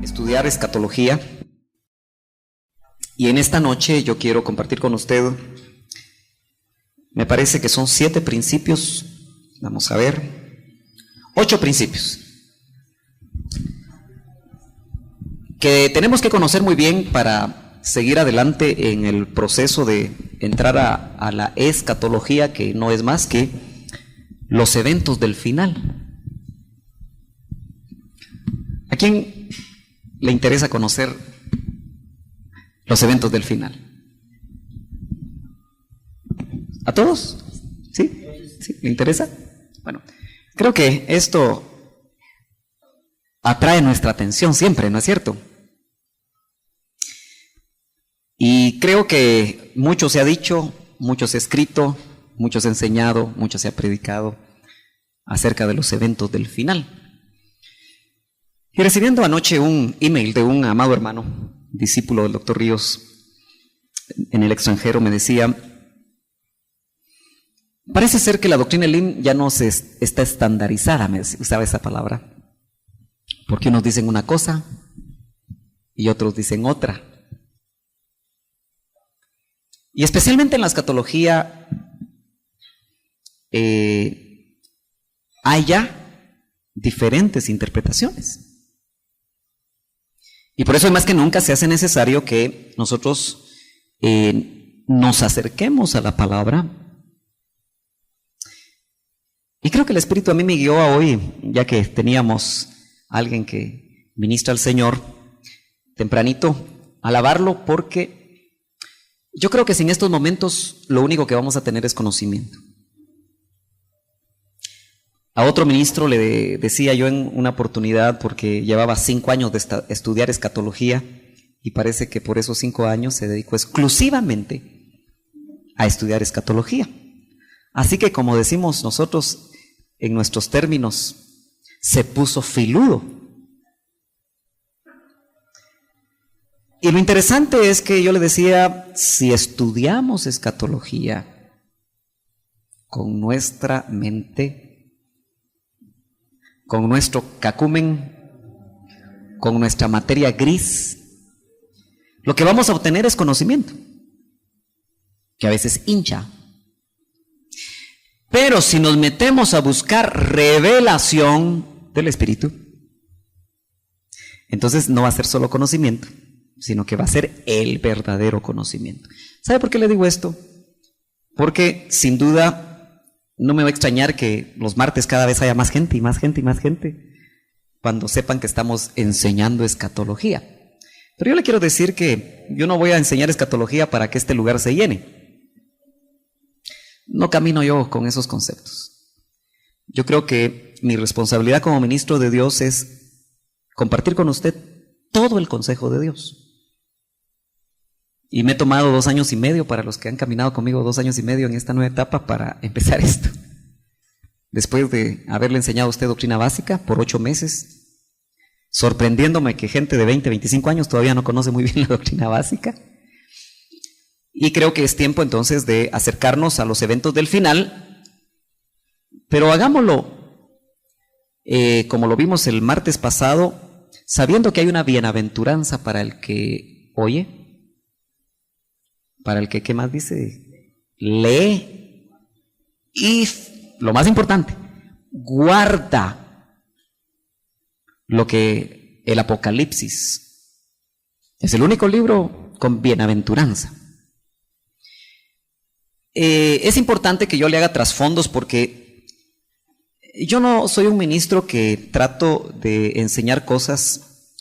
estudiar escatología. Y en esta noche yo quiero compartir con usted, me parece que son 7 principios, vamos a ver, 8 principios, que tenemos que conocer muy bien para seguir adelante en el proceso de entrar a la escatología, que no es más que los eventos del final. ¿A quién le interesa conocer los eventos del final? ¿A todos? ¿Sí? ¿Sí? ¿Le interesa? Bueno, creo que esto atrae nuestra atención siempre, ¿no es cierto? Y creo que mucho se ha dicho, mucho se ha escrito, mucho se ha enseñado, mucho se ha predicado acerca de los eventos del final. Y recibiendo anoche un email de un amado hermano, discípulo del doctor Ríos en el extranjero, me decía: parece ser que la doctrina Elim ya no está estandarizada, me usaba esa palabra, porque unos dicen una cosa y otros dicen otra. Y especialmente en la escatología hay ya diferentes interpretaciones. Y por eso más que nunca se hace necesario que nosotros nos acerquemos a la palabra. Y creo que el Espíritu a mí me guió a hoy, ya que teníamos a alguien que ministra al Señor tempranito, alabarlo, porque yo creo que sin estos momentos lo único que vamos a tener es conocimiento. A otro ministro le decía yo en una oportunidad, porque llevaba 5 años de estudiar escatología, y parece que por esos 5 años se dedicó exclusivamente a estudiar escatología. Así que, como decimos nosotros en nuestros términos, se puso filudo. Y lo interesante es que yo le decía, si estudiamos escatología con nuestra mente, con nuestro cacumen, con nuestra materia gris, lo que vamos a obtener es conocimiento, que a veces hincha. Pero si nos metemos a buscar revelación del Espíritu, entonces no va a ser solo conocimiento, sino que va a ser el verdadero conocimiento. ¿Sabe por qué le digo esto? Porque sin duda no me va a extrañar que los martes cada vez haya más gente y más gente y más gente, cuando sepan que estamos enseñando escatología. Pero yo le quiero decir que yo no voy a enseñar escatología para que este lugar se llene. No camino yo con esos conceptos. Yo creo que mi responsabilidad como ministro de Dios es compartir con usted todo el consejo de Dios. Y me he tomado 2 años y medio, para los que han caminado conmigo 2 años y medio en esta nueva etapa, para empezar esto. Después de haberle enseñado a usted doctrina básica por 8 meses, sorprendiéndome que gente de 20, 25 años todavía no conoce muy bien la doctrina básica. Y creo que es tiempo entonces de acercarnos a los eventos del final, pero hagámoslo como lo vimos el martes pasado, sabiendo que hay una bienaventuranza para el que oye, para el que, ¿qué más dice? Lee y, lo más importante, guarda lo que el Apocalipsis es el único libro con bienaventuranza. Es importante que yo le haga trasfondos, porque yo no soy un ministro que trato de enseñar cosas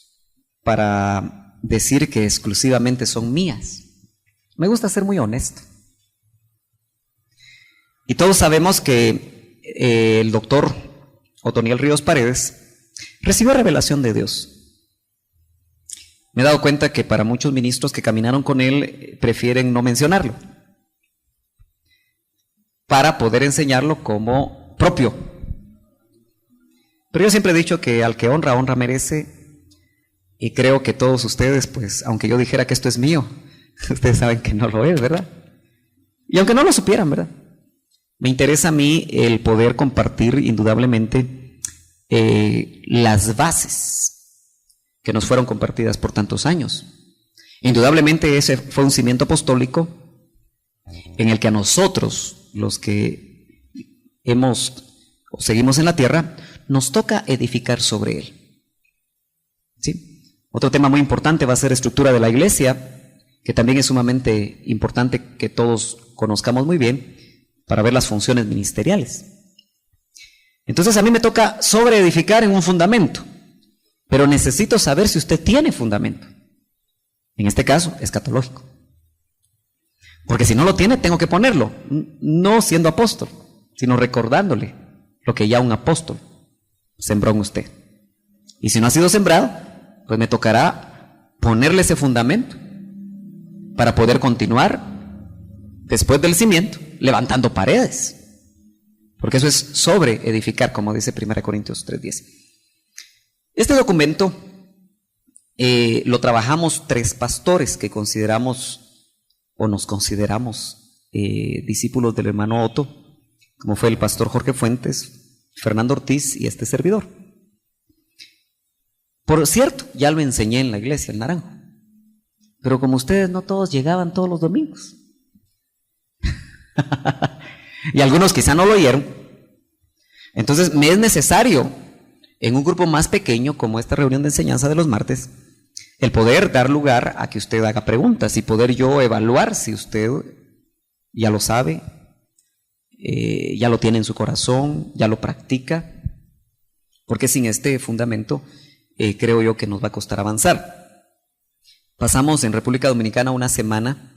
para decir que exclusivamente son mías. Me gusta ser muy honesto. Y todos sabemos que el doctor Otoniel Ríos Paredes recibió revelación de Dios. Me he dado cuenta que para muchos ministros que caminaron con él prefieren no mencionarlo, para poder enseñarlo como propio. Pero yo siempre he dicho que al que honra, honra merece, y creo que todos ustedes, pues, aunque yo dijera que esto es mío, ustedes saben que no lo es, ¿verdad? Y aunque no lo supieran, ¿verdad? Me interesa a mí el poder compartir indudablemente las bases que nos fueron compartidas por tantos años. Indudablemente ese fue un cimiento apostólico en el que a nosotros, los que hemos o seguimos en la tierra, nos toca edificar sobre él. ¿Sí? Otro tema muy importante va a ser estructura de la iglesia, que también es sumamente importante que todos conozcamos muy bien para ver las funciones ministeriales. Entonces a mí me toca sobreedificar en un fundamento, pero necesito saber si usted tiene fundamento. En este caso, escatológico. Porque si no lo tiene, tengo que ponerlo, no siendo apóstol, sino recordándole lo que ya un apóstol sembró en usted. Y si no ha sido sembrado, pues me tocará ponerle ese fundamento para poder continuar después del cimiento, levantando paredes. Porque eso es sobre edificar, como dice 1 Corintios 3:10. Este documento lo trabajamos 3 pastores que consideramos o nos consideramos discípulos del hermano Otto, como fue el pastor Jorge Fuentes, Fernando Ortiz y este servidor. Por cierto, ya lo enseñé en la iglesia, el Naranjo, pero como ustedes no todos llegaban todos los domingos, y algunos quizá no lo oyeron, entonces me es necesario, en un grupo más pequeño como esta reunión de enseñanza de los martes, el poder dar lugar a que usted haga preguntas y poder yo evaluar si usted ya lo sabe, ya lo tiene en su corazón, ya lo practica, porque sin este fundamento creo yo que nos va a costar avanzar. Pasamos en República Dominicana una semana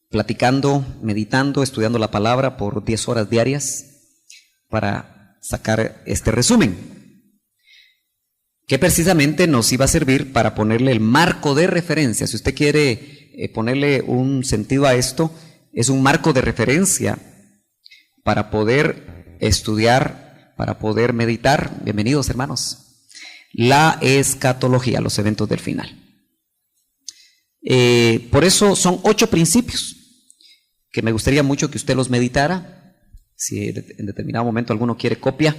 platicando, meditando, estudiando la palabra por 10 horas diarias para sacar este resumen, que precisamente nos iba a servir para ponerle el marco de referencia. Si usted quiere ponerle un sentido a esto, es un marco de referencia para poder estudiar, para poder meditar. Bienvenidos, hermanos. La escatología, los eventos del final. Por eso son 8 principios que me gustaría mucho que usted los meditara. Si en determinado momento alguno quiere copia,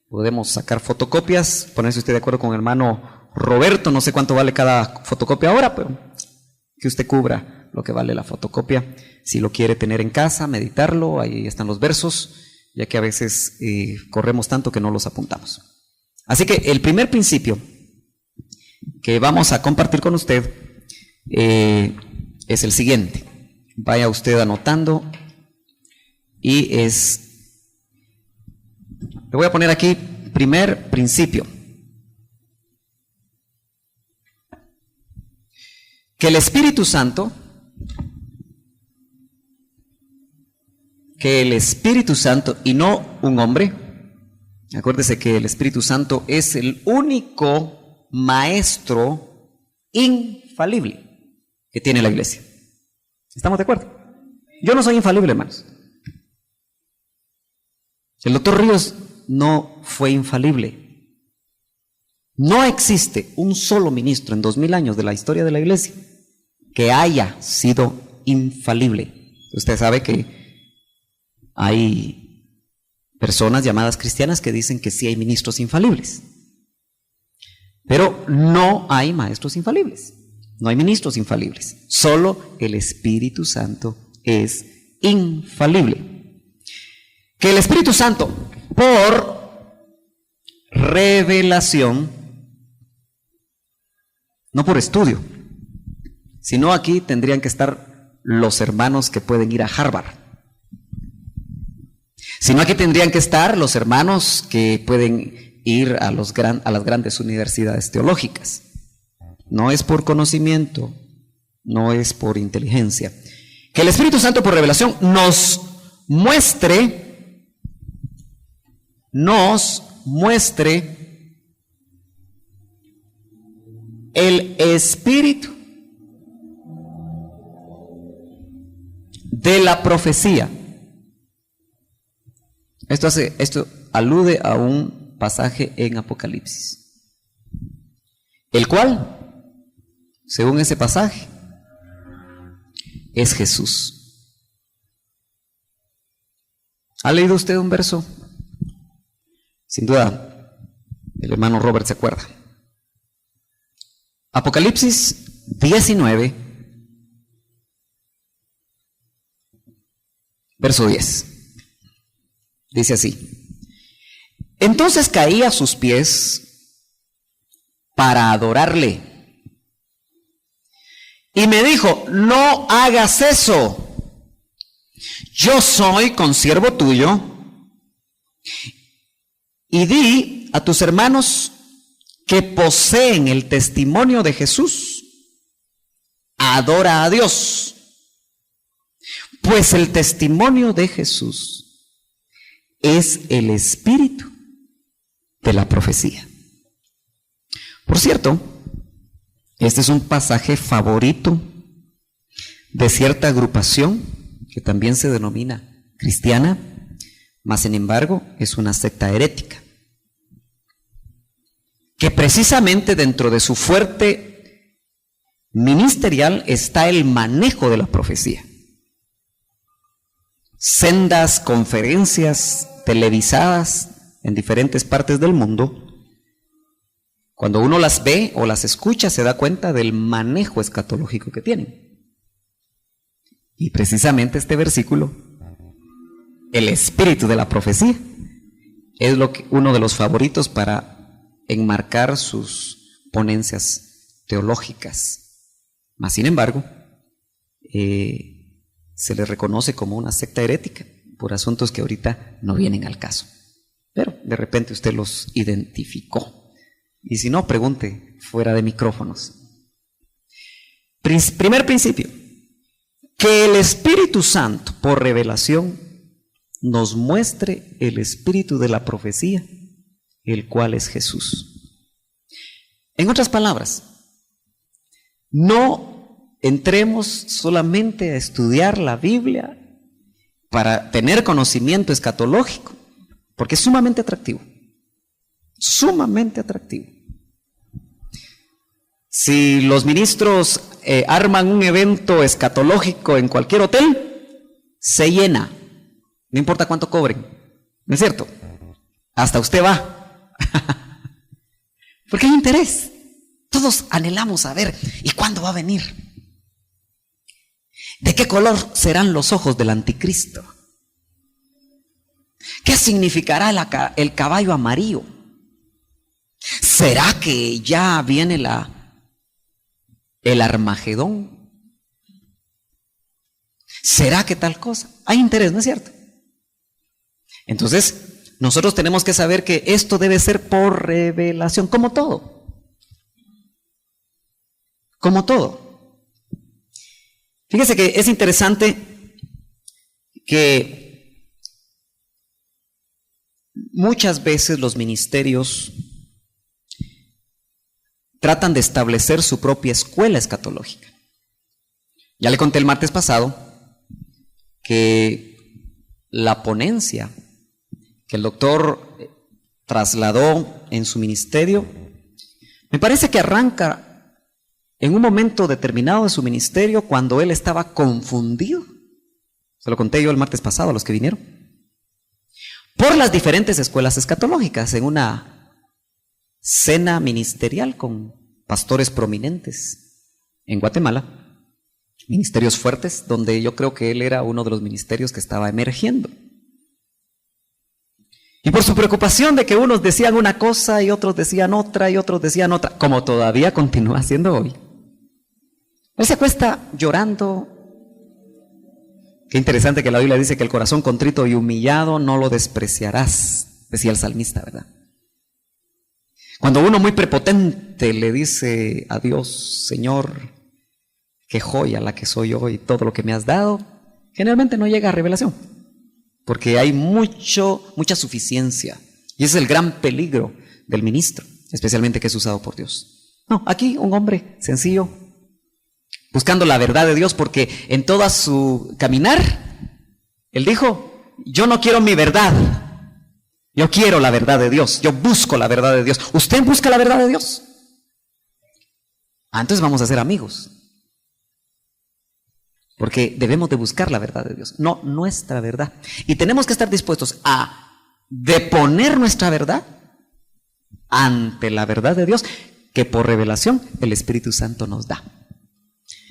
podemos sacar fotocopias, ponerse usted de acuerdo con el hermano Roberto, no sé cuánto vale cada fotocopia ahora, pero que usted cubra lo que vale la fotocopia. Si lo quiere tener en casa, meditarlo, ahí están los versos, ya que a veces corremos tanto que no los apuntamos. Así que el primer principio que vamos a compartir con usted es el siguiente. Vaya usted anotando y le voy a poner aquí, primer principio. Que el Espíritu Santo, y no un hombre, acuérdese que el Espíritu Santo es el único maestro infalible que tiene la iglesia. ¿Estamos de acuerdo? Yo no soy infalible, hermanos. El doctor Ríos no fue infalible. No existe un solo ministro en 2000 años de la historia de la iglesia que haya sido infalible. Usted sabe que hay personas llamadas cristianas que dicen que sí hay ministros infalibles, pero no hay maestros infalibles, no hay ministros infalibles. Solo el Espíritu Santo es infalible. Que el Espíritu Santo, por revelación, no por estudio, sino aquí tendrían que estar los hermanos que pueden ir a Harvard, sino aquí tendrían que estar los hermanos que pueden ir a las grandes universidades teológicas. No es por conocimiento, no es por inteligencia. Que el Espíritu Santo por revelación nos muestre el espíritu de la profecía. Esto alude a un pasaje en Apocalipsis, el cual, según ese pasaje, es Jesús. ¿Ha leído usted un verso? Sin duda, El hermano Robert se acuerda. Apocalipsis 19, verso 10. Dice así: entonces caí a sus pies para adorarle. Y me dijo: no hagas eso. Yo soy consiervo tuyo. Y di a tus hermanos que poseen el testimonio de Jesús: adora a Dios. Pues el testimonio de Jesús es el espíritu de la profecía. Por cierto, este es un pasaje favorito de cierta agrupación que también se denomina cristiana, mas sin embargo es una secta herética, que precisamente dentro de su fuerte ministerial está el manejo de la profecía. Sendas conferencias televisadas en diferentes partes del mundo. Cuando uno las ve o las escucha, se da cuenta del manejo escatológico que tienen. Y precisamente este versículo, el espíritu de la profecía, es uno de los favoritos para enmarcar sus ponencias teológicas. Mas, sin embargo, se le reconoce como una secta herética por asuntos que ahorita no vienen al caso. Pero de repente usted los identificó. Y si no, pregunte fuera de micrófonos. Primer principio: que el Espíritu Santo, por revelación, nos muestre el espíritu de la profecía, el cual es Jesús. En otras palabras, no entremos solamente a estudiar la Biblia para tener conocimiento escatológico, porque es sumamente atractivo. Sumamente atractivo. Si los ministros arman un evento escatológico en cualquier hotel, se llena, no importa cuánto cobren, ¿no es cierto? Hasta usted va. Porque hay interés. Todos anhelamos saber, ¿y cuándo va a venir? ¿De qué color serán los ojos del anticristo? ¿Qué significará el caballo amarillo? ¿Será que ya viene el Armagedón? ¿Será que tal cosa? Hay interés, ¿no es cierto? Entonces, nosotros tenemos que saber que esto debe ser por revelación, como todo. Como todo. Fíjese que es interesante que muchas veces los ministerios tratan de establecer su propia escuela escatológica. Ya le conté el martes pasado que la ponencia que el doctor trasladó en su ministerio, me parece que arranca en un momento determinado de su ministerio cuando él estaba confundido. Se lo conté yo el martes pasado a los que vinieron. Por las diferentes escuelas escatológicas, en una cena ministerial con pastores prominentes en Guatemala, ministerios fuertes, donde yo creo que él era uno de los ministerios que estaba emergiendo. Y por su preocupación de que unos decían una cosa y otros decían otra y otros decían otra, como todavía continúa haciendo hoy, él se acuesta llorando. Qué interesante que la Biblia dice que el corazón contrito y humillado no lo despreciarás, decía el salmista, ¿verdad? Cuando uno muy prepotente le dice a Dios: Señor, qué joya la que soy yo y todo lo que me has dado, generalmente no llega a revelación, porque hay mucha suficiencia, y ese es el gran peligro del ministro, especialmente que es usado por Dios. No, aquí un hombre sencillo, buscando la verdad de Dios, porque en toda su caminar, él dijo: yo no quiero mi verdad, yo quiero la verdad de Dios, yo busco la verdad de Dios. ¿Usted busca la verdad de Dios? Entonces vamos a ser amigos, porque debemos de buscar la verdad de Dios, no nuestra verdad. Y tenemos que estar dispuestos a deponer nuestra verdad ante la verdad de Dios que por revelación el Espíritu Santo nos da.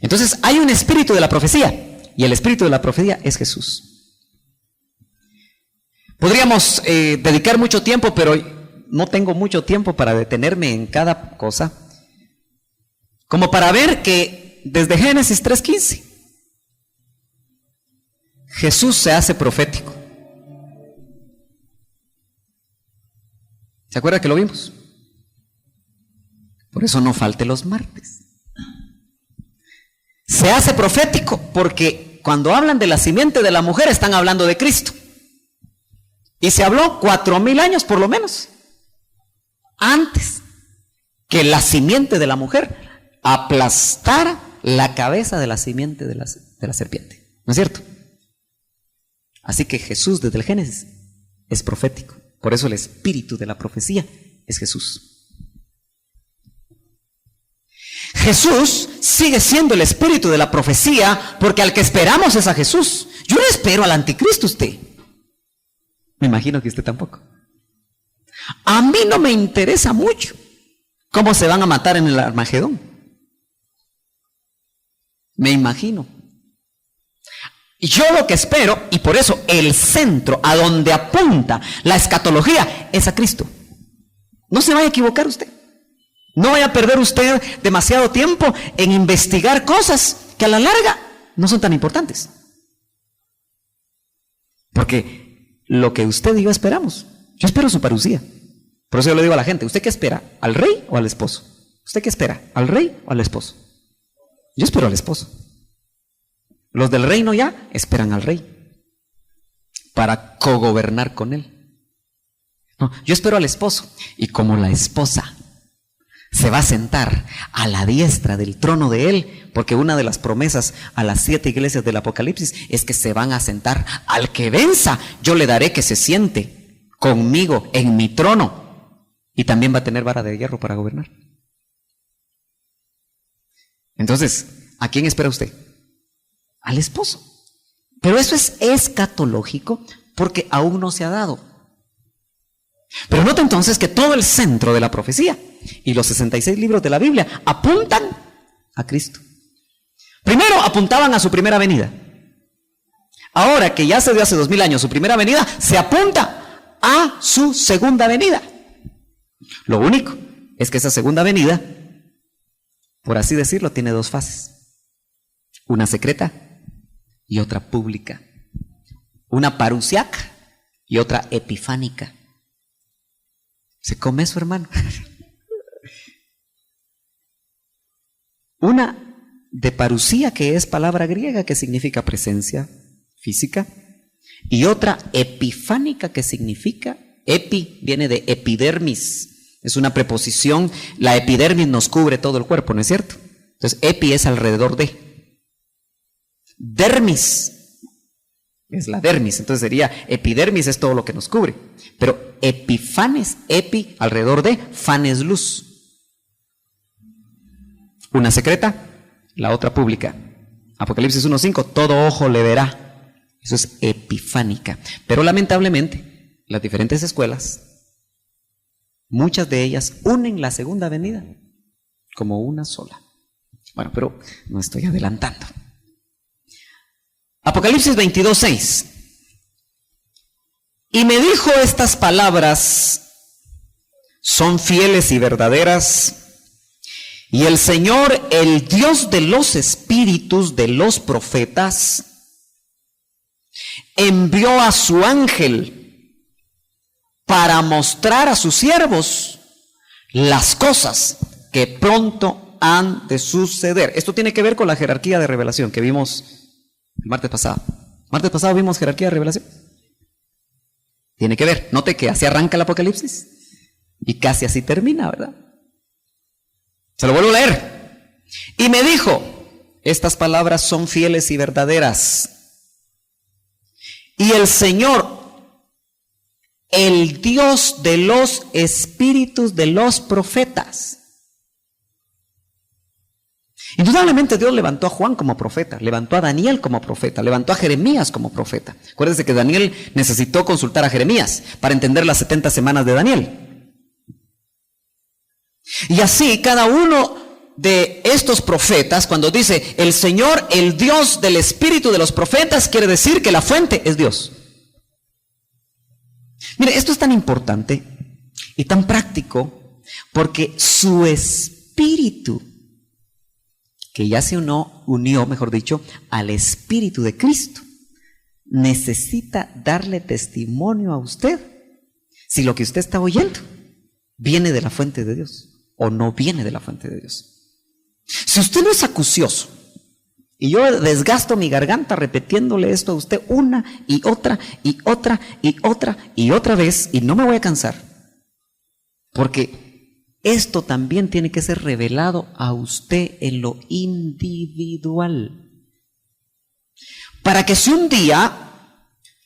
Entonces hay un espíritu de la profecía y el espíritu de la profecía es Jesús. Podríamos dedicar mucho tiempo, pero no tengo mucho tiempo para detenerme en cada cosa, como para ver que desde Génesis 3:15 Jesús se hace profético. ¿Se acuerda que lo vimos? Por eso no falte los martes. Se hace profético porque cuando hablan de la simiente de la mujer están hablando de Cristo. Y se habló 4000 años por lo menos antes que la simiente de la mujer aplastara la cabeza de la simiente de la serpiente. ¿No es cierto? Así que Jesús desde el Génesis es profético. Por eso el espíritu de la profecía es Jesús. Jesús sigue siendo el espíritu de la profecía porque al que esperamos es a Jesús. Yo no espero al anticristo usted. Me imagino que usted tampoco. A mí no me interesa mucho cómo se van a matar en el Armagedón. Me imagino. Yo lo que espero, y por eso el centro a donde apunta la escatología es a Cristo. No se vaya a equivocar usted. No vaya a perder usted demasiado tiempo en investigar cosas que a la larga no son tan importantes. Porque lo que usted y yo esperamos, yo espero su parucía. Por eso yo le digo a la gente, ¿usted qué espera? ¿Al rey o al esposo? ¿Usted qué espera? ¿Al rey o al esposo? Yo espero al esposo. Los del reino ya esperan al rey para cogobernar con él. No, yo espero al esposo. Y como la esposa se va a sentar a la diestra del trono de él, porque una de las promesas a las 7 iglesias del Apocalipsis es que se van a sentar al que venza. Yo le daré que se siente conmigo en mi trono y también va a tener vara de hierro para gobernar. Entonces, ¿a quién espera usted? Al esposo. Pero eso es escatológico porque aún no se ha dado. Pero nota entonces que todo el centro de la profecía y los 66 libros de la Biblia apuntan a Cristo. Primero apuntaban a su primera venida. Ahora que ya se dio hace 2000 años su primera venida, se apunta a su segunda venida. Lo único es que esa segunda venida, por así decirlo, tiene dos fases. Una secreta y otra pública. Una parusiaca y otra epifánica. ¿Se come eso, hermano? Una de parusía, que es palabra griega que significa presencia física, y otra epifánica que significa, epi viene de epidermis, es una preposición, la epidermis nos cubre todo el cuerpo, ¿no es cierto? Entonces epi es alrededor de, dermis es la dermis, entonces sería epidermis es todo lo que nos cubre, pero epifanes, epi alrededor de, fanes luz. Una secreta, la otra pública. Apocalipsis 1:5, todo ojo le verá. Eso es epifánica. Pero lamentablemente, las diferentes escuelas, muchas de ellas unen la segunda venida como una sola. Bueno, pero no estoy adelantando. Apocalipsis 22:6. Y me dijo, estas palabras son fieles y verdaderas. Y el Señor, el Dios de los espíritus de los profetas, envió a su ángel para mostrar a sus siervos las cosas que pronto han de suceder. Esto tiene que ver con la jerarquía de revelación que vimos el martes pasado. Martes pasado vimos jerarquía de revelación. Tiene que ver. Note que así arranca el Apocalipsis y casi así termina, ¿verdad? Se lo vuelvo a leer. Y me dijo, estas palabras son fieles y verdaderas. Y el Señor, el Dios de los espíritus de los profetas. Indudablemente Dios levantó a Juan como profeta, levantó a Daniel como profeta, levantó a Jeremías como profeta. Acuérdense que Daniel necesitó consultar a Jeremías para entender las 70 semanas de Daniel. Y así cada uno de estos profetas, cuando dice el Señor, el Dios del espíritu de los profetas, quiere decir que la fuente es Dios. Mire, esto es tan importante y tan práctico porque su espíritu, que ya se unió, mejor dicho, al espíritu de Cristo, necesita darle testimonio a usted si lo que usted está oyendo viene de la fuente de Dios o no viene de la fuente de Dios. Si usted no es acucioso y yo desgasto mi garganta repitiéndole esto a usted una y otra y otra y otra y otra vez, y no me voy a cansar, porque esto también tiene que ser revelado a usted en lo individual, para que si un día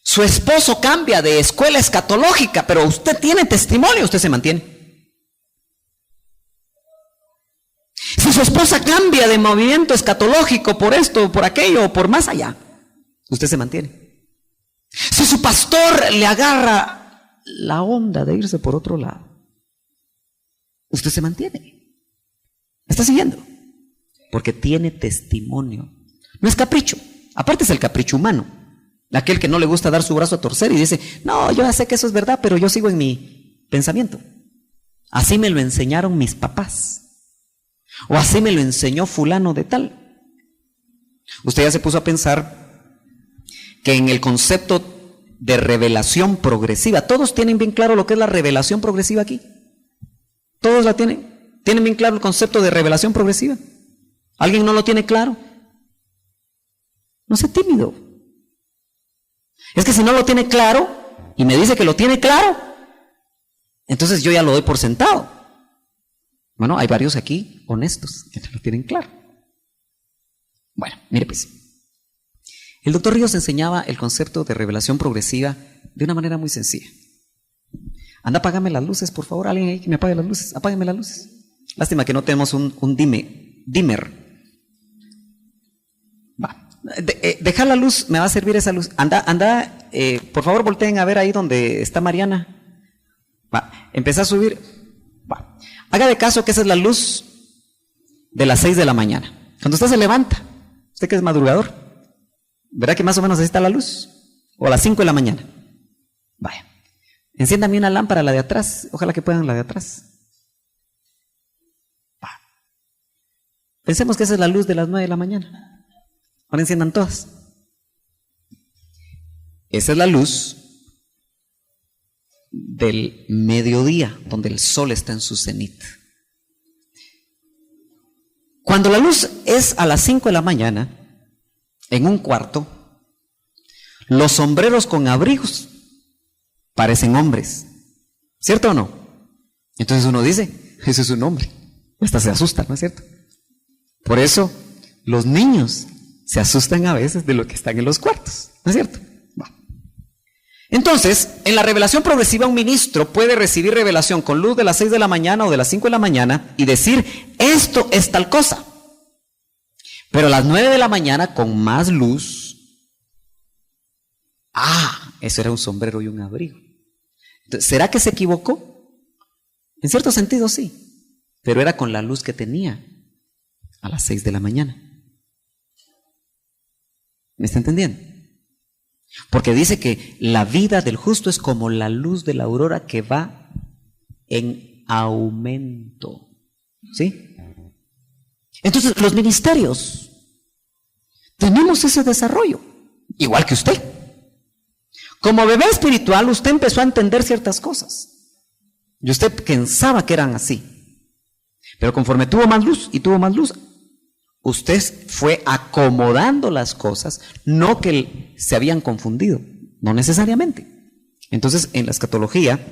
su esposo cambia de escuela escatológica, pero usted tiene testimonio, usted se mantiene. Si su esposa cambia de movimiento escatológico por esto, por aquello, o por más allá, usted se mantiene. Si su pastor le agarra la onda de irse por otro lado, usted se mantiene. ¿Está siguiendo? Porque tiene testimonio. No es capricho. Aparte es el capricho humano. Aquel que no le gusta dar su brazo a torcer y dice, no, yo ya sé que eso es verdad, pero yo sigo en mi pensamiento. Así me lo enseñaron mis papás. O así me lo enseñó fulano de tal. Usted ya se puso a pensar que en el concepto de revelación progresiva, todos tienen bien claro lo que es la revelación progresiva aquí. Todos la tienen. ¿Tienen bien claro el concepto de revelación progresiva? ¿Alguien no lo tiene claro? No sea tímido. Es que si no lo tiene claro y me dice que lo tiene claro, entonces yo ya lo doy por sentado. Bueno, hay varios aquí honestos que lo tienen claro. Bueno, mire pues. El doctor Ríos enseñaba el concepto de revelación progresiva de una manera muy sencilla. Anda, apágame las luces, por favor. Alguien ahí que me apague las luces. Apágame las luces. Lástima que no tenemos un dimmer. Va. Dejar la luz, me va a servir esa luz. Anda, por favor, volteen a ver ahí donde está Mariana. Va, empecé a subir. Va. Haga de caso que esa es la luz de las 6 de la mañana. Cuando usted se levanta, usted que es madrugador, verá que más o menos así está la luz. O a las 5 de la mañana. Vaya. Enciéndame una lámpara, la de atrás. Ojalá que puedan la de atrás. Va. Pensemos que esa es la luz de las 9 de la mañana. Ahora enciendan todas. Esa es la luz del mediodía, donde el sol está en su cenit. Cuando la luz es a las 5 de la mañana, en un cuarto, los sombreros con abrigos parecen hombres, ¿cierto o no? Entonces uno dice, ese es un hombre, hasta se asusta, ¿no es cierto? Por eso los niños se asustan a veces de lo que están en los cuartos, ¿no es cierto? Entonces, en la revelación progresiva, un ministro puede recibir revelación con luz de las 6 de la mañana o de las 5 de la mañana y decir, esto es tal cosa. Pero a las 9 de la mañana, con más luz, eso era un sombrero y un abrigo. Entonces, ¿será que se equivocó? En cierto sentido, sí, pero era con la luz que tenía a las 6 de la mañana. ¿Me está entendiendo? Porque dice que la vida del justo es como la luz de la aurora que va en aumento. ¿Sí? Entonces, los ministerios tenemos ese desarrollo, igual que usted. Como bebé espiritual, usted empezó a entender ciertas cosas. Y usted pensaba que eran así. Pero conforme tuvo más luz y tuvo más luz, usted fue acomodando las cosas, no que se habían confundido, no necesariamente. Entonces, en la escatología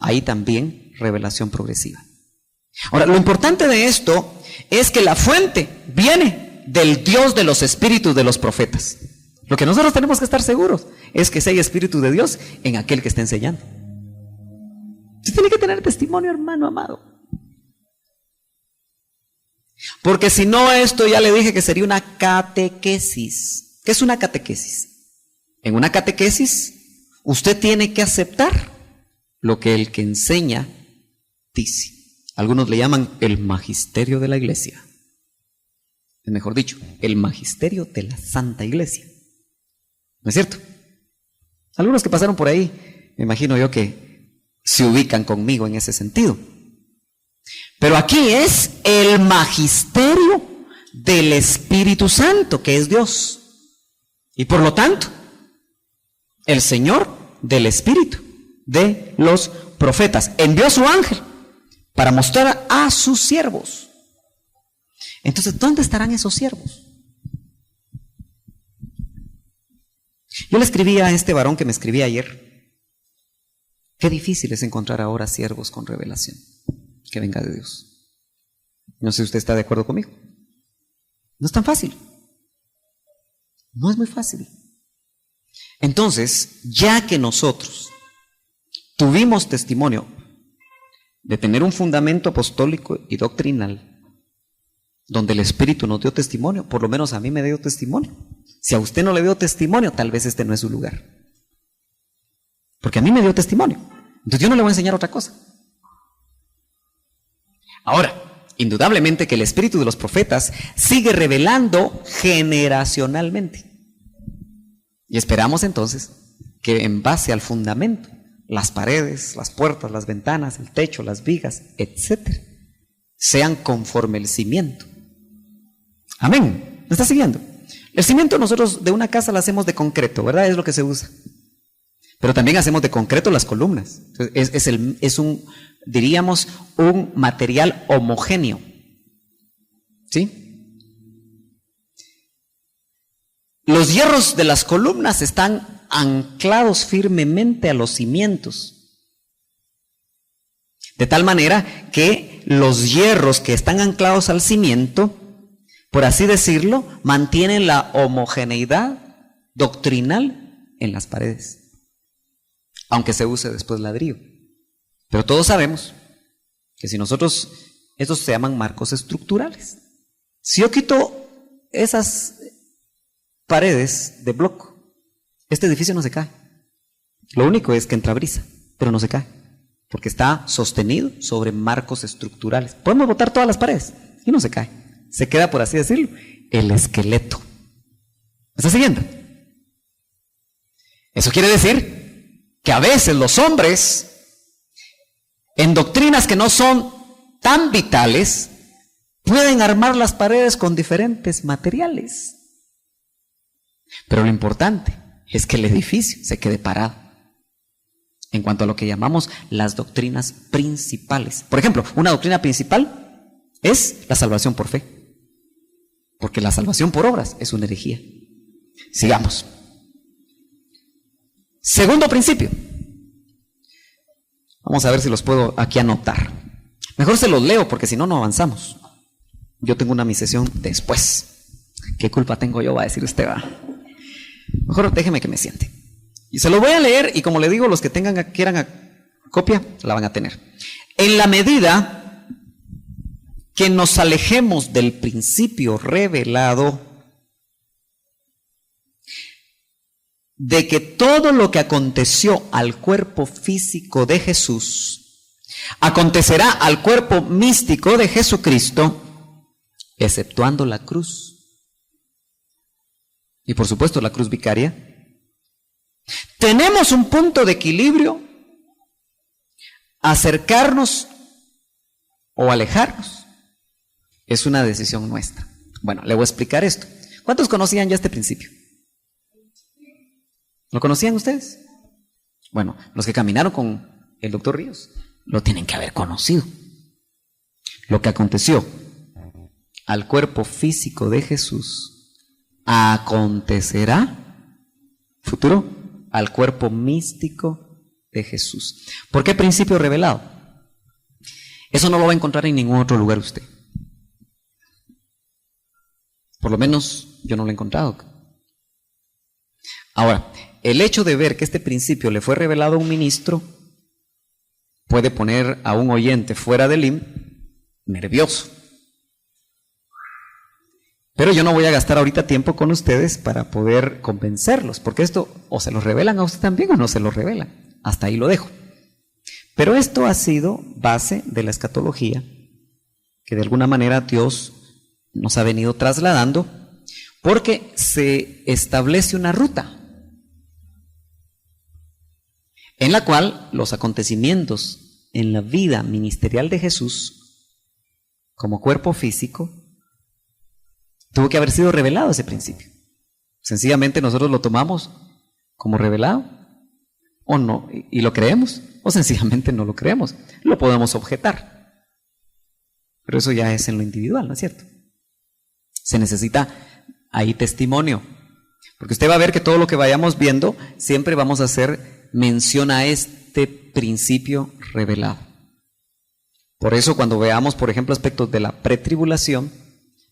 hay también revelación progresiva. Ahora, lo importante de esto es que la fuente viene del Dios de los espíritus de los profetas. Lo que nosotros tenemos que estar seguros es que si hay espíritu de Dios en aquel que está enseñando. Usted tiene que tener testimonio, hermano amado. Porque si no, esto ya le dije que sería una catequesis. ¿Qué es una catequesis? En una catequesis, usted tiene que aceptar lo que el que enseña dice. Algunos le llaman el magisterio de la iglesia. Mejor dicho, el magisterio de la Santa Iglesia. ¿No es cierto? Algunos que pasaron por ahí, me imagino yo que se ubican conmigo en ese sentido. Pero aquí es el magisterio del Espíritu Santo, que es Dios. Y por lo tanto, el Señor del Espíritu de los profetas envió a su ángel para mostrar a sus siervos. Entonces, ¿dónde estarán esos siervos? Yo le escribí a este varón que me escribía ayer. Qué difícil es encontrar ahora siervos con revelación que venga de Dios. No sé si usted está de acuerdo conmigo. No es tan fácil. No es muy fácil. Entonces, ya que nosotros tuvimos testimonio de tener un fundamento apostólico y doctrinal, donde el Espíritu nos dio testimonio, por lo menos a mí me dio testimonio. Si a usted no le dio testimonio, tal vez este no es su lugar. Porque a mí me dio testimonio. Entonces yo no le voy a enseñar otra cosa. Ahora, indudablemente que el espíritu de los profetas sigue revelando generacionalmente. Y esperamos entonces que en base al fundamento, las paredes, las puertas, las ventanas, el techo, las vigas, etcétera, sean conforme el cimiento. Amén. ¿Me está siguiendo? El cimiento nosotros de una casa lo hacemos de concreto, ¿verdad? Es lo que se usa. Pero también hacemos de concreto las columnas. Es un, diríamos, un material homogéneo. ¿Sí? Los hierros de las columnas están anclados firmemente a los cimientos. De tal manera que los hierros que están anclados al cimiento, por así decirlo, mantienen la homogeneidad doctrinal en las paredes, aunque se use después ladrillo. Pero todos sabemos que si nosotros, estos se llaman marcos estructurales. Si yo quito esas paredes de bloco, este edificio no se cae. Lo único es que entra brisa, pero no se cae, porque está sostenido sobre marcos estructurales. Podemos botar todas las paredes y no se cae. Se queda, por así decirlo, el esqueleto. ¿Me está siguiendo? Eso quiere decir que a veces los hombres, en doctrinas que no son tan vitales, pueden armar las paredes con diferentes materiales. Pero lo importante es que el edificio se quede parado en cuanto a lo que llamamos las doctrinas principales. Por ejemplo, una doctrina principal es la salvación por fe, porque la salvación por obras es una herejía. Sigamos. Segundo principio. Vamos a ver si los puedo aquí anotar. Mejor se los leo porque si no, no avanzamos. Yo tengo una mi sesión después. ¿Qué culpa tengo yo? Va a decir usted, va. Mejor déjeme que me siente. Y se lo voy a leer y como le digo, los que quieran copia, la van a tener. En la medida que nos alejemos del principio revelado de que todo lo que aconteció al cuerpo físico de Jesús acontecerá al cuerpo místico de Jesucristo, exceptuando la cruz. Y por supuesto la cruz vicaria. Tenemos un punto de equilibrio, acercarnos o alejarnos. Es una decisión nuestra. Bueno, le voy a explicar esto. ¿Cuántos conocían ya este principio? ¿Lo conocían ustedes? Bueno, los que caminaron con el doctor Ríos lo tienen que haber conocido. Lo que aconteció al cuerpo físico de Jesús acontecerá, futuro, al cuerpo místico de Jesús. ¿Por qué principio revelado? Eso no lo va a encontrar en ningún otro lugar usted. Por lo menos yo no lo he encontrado. Ahora, el hecho de ver que este principio le fue revelado a un ministro puede poner a un oyente fuera del IM nervioso. Pero yo no voy a gastar ahorita tiempo con ustedes para poder convencerlos, porque esto o se lo revelan a usted también o no se lo revelan. Hasta ahí lo dejo. Pero esto ha sido base de la escatología, que de alguna manera Dios nos ha venido trasladando, porque se establece una ruta en la cual los acontecimientos en la vida ministerial de Jesús, como cuerpo físico, tuvo que haber sido revelado ese principio. Sencillamente nosotros lo tomamos como revelado, o no, y lo creemos, o sencillamente no lo creemos. Lo podemos objetar, pero eso ya es en lo individual, ¿no es cierto? Se necesita ahí testimonio, porque usted va a ver que todo lo que vayamos viendo, siempre vamos a hacer mención a este principio revelado. Por eso cuando veamos, por ejemplo, aspectos de la pretribulación,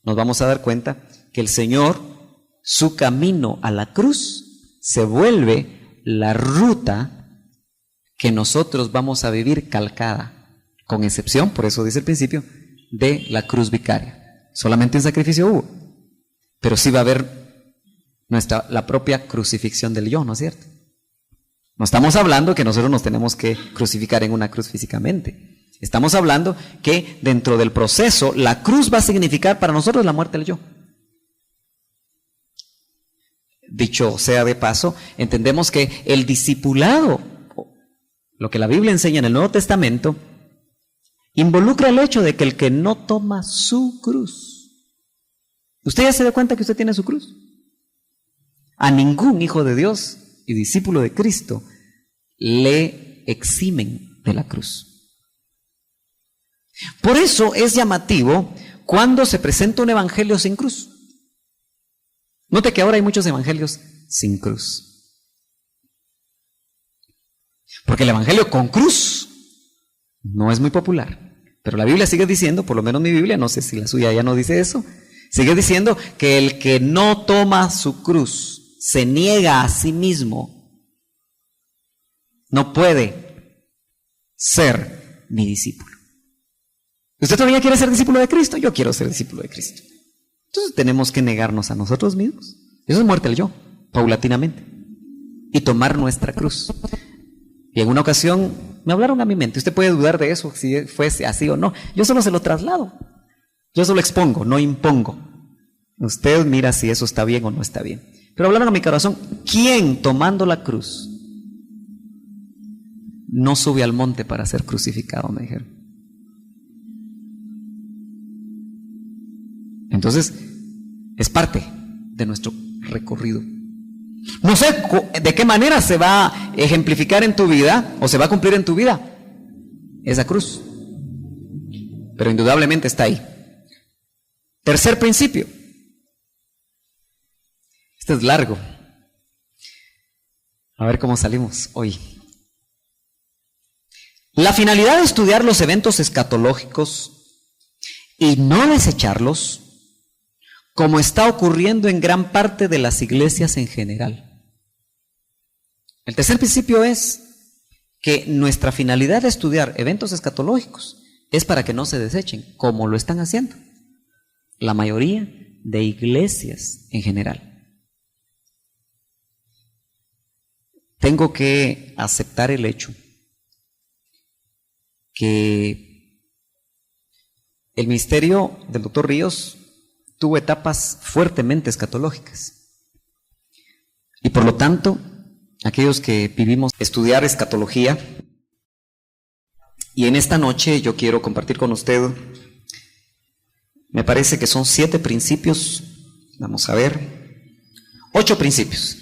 nos vamos a dar cuenta que el Señor, su camino a la cruz, se vuelve la ruta que nosotros vamos a vivir calcada, con excepción, por eso dice el principio, de la cruz vicaria. Solamente un sacrificio hubo, pero sí va a haber la propia crucifixión del yo, ¿no es cierto? No estamos hablando que nosotros nos tenemos que crucificar en una cruz físicamente. Estamos hablando que dentro del proceso, la cruz va a significar para nosotros la muerte del yo. Dicho sea de paso, entendemos que el discipulado, lo que la Biblia enseña en el Nuevo Testamento, involucra el hecho de que el que no toma su cruz. ¿Usted ya se da cuenta que usted tiene su cruz? A ningún hijo de Dios y discípulo de Cristo le eximen de la cruz. Por eso es llamativo cuando se presenta un evangelio sin cruz. Note que ahora hay muchos evangelios sin cruz. Porque el evangelio con cruz no es muy popular. Pero la Biblia sigue diciendo, por lo menos mi Biblia, no sé si la suya ya no dice eso, sigue diciendo que el que no toma su cruz, se niega a sí mismo, no puede ser mi discípulo. ¿Usted todavía quiere ser discípulo de Cristo? Yo quiero ser discípulo de Cristo. Entonces tenemos que negarnos a nosotros mismos. Eso es muerte al yo, paulatinamente. Y tomar nuestra cruz. Y en una ocasión me hablaron a mi mente. Usted puede dudar de eso, si fuese así o no. Yo solo se lo traslado. Yo solo expongo, no impongo. Usted mira si eso está bien o no está bien. Pero hablaron a mi corazón. ¿Quién tomando la cruz no sube al monte para ser crucificado? Me dijeron. Entonces, es parte de nuestro recorrido. No sé de qué manera se va a ejemplificar en tu vida o se va a cumplir en tu vida esa cruz, pero indudablemente está ahí. Tercer principio. Este es largo. A ver cómo salimos hoy. La finalidad de estudiar los eventos escatológicos y no desecharlos, como está ocurriendo en gran parte de las iglesias en general. El tercer principio es que nuestra finalidad de estudiar eventos escatológicos es para que no se desechen, como lo están haciendo la mayoría de iglesias en general. Tengo que aceptar el hecho que el ministerio del doctor Ríos tuvo etapas fuertemente escatológicas. Y por lo tanto, aquellos que vivimos estudiar escatología, y en esta noche yo quiero compartir con usted, me parece que son 7 principios, vamos a ver, 8 principios,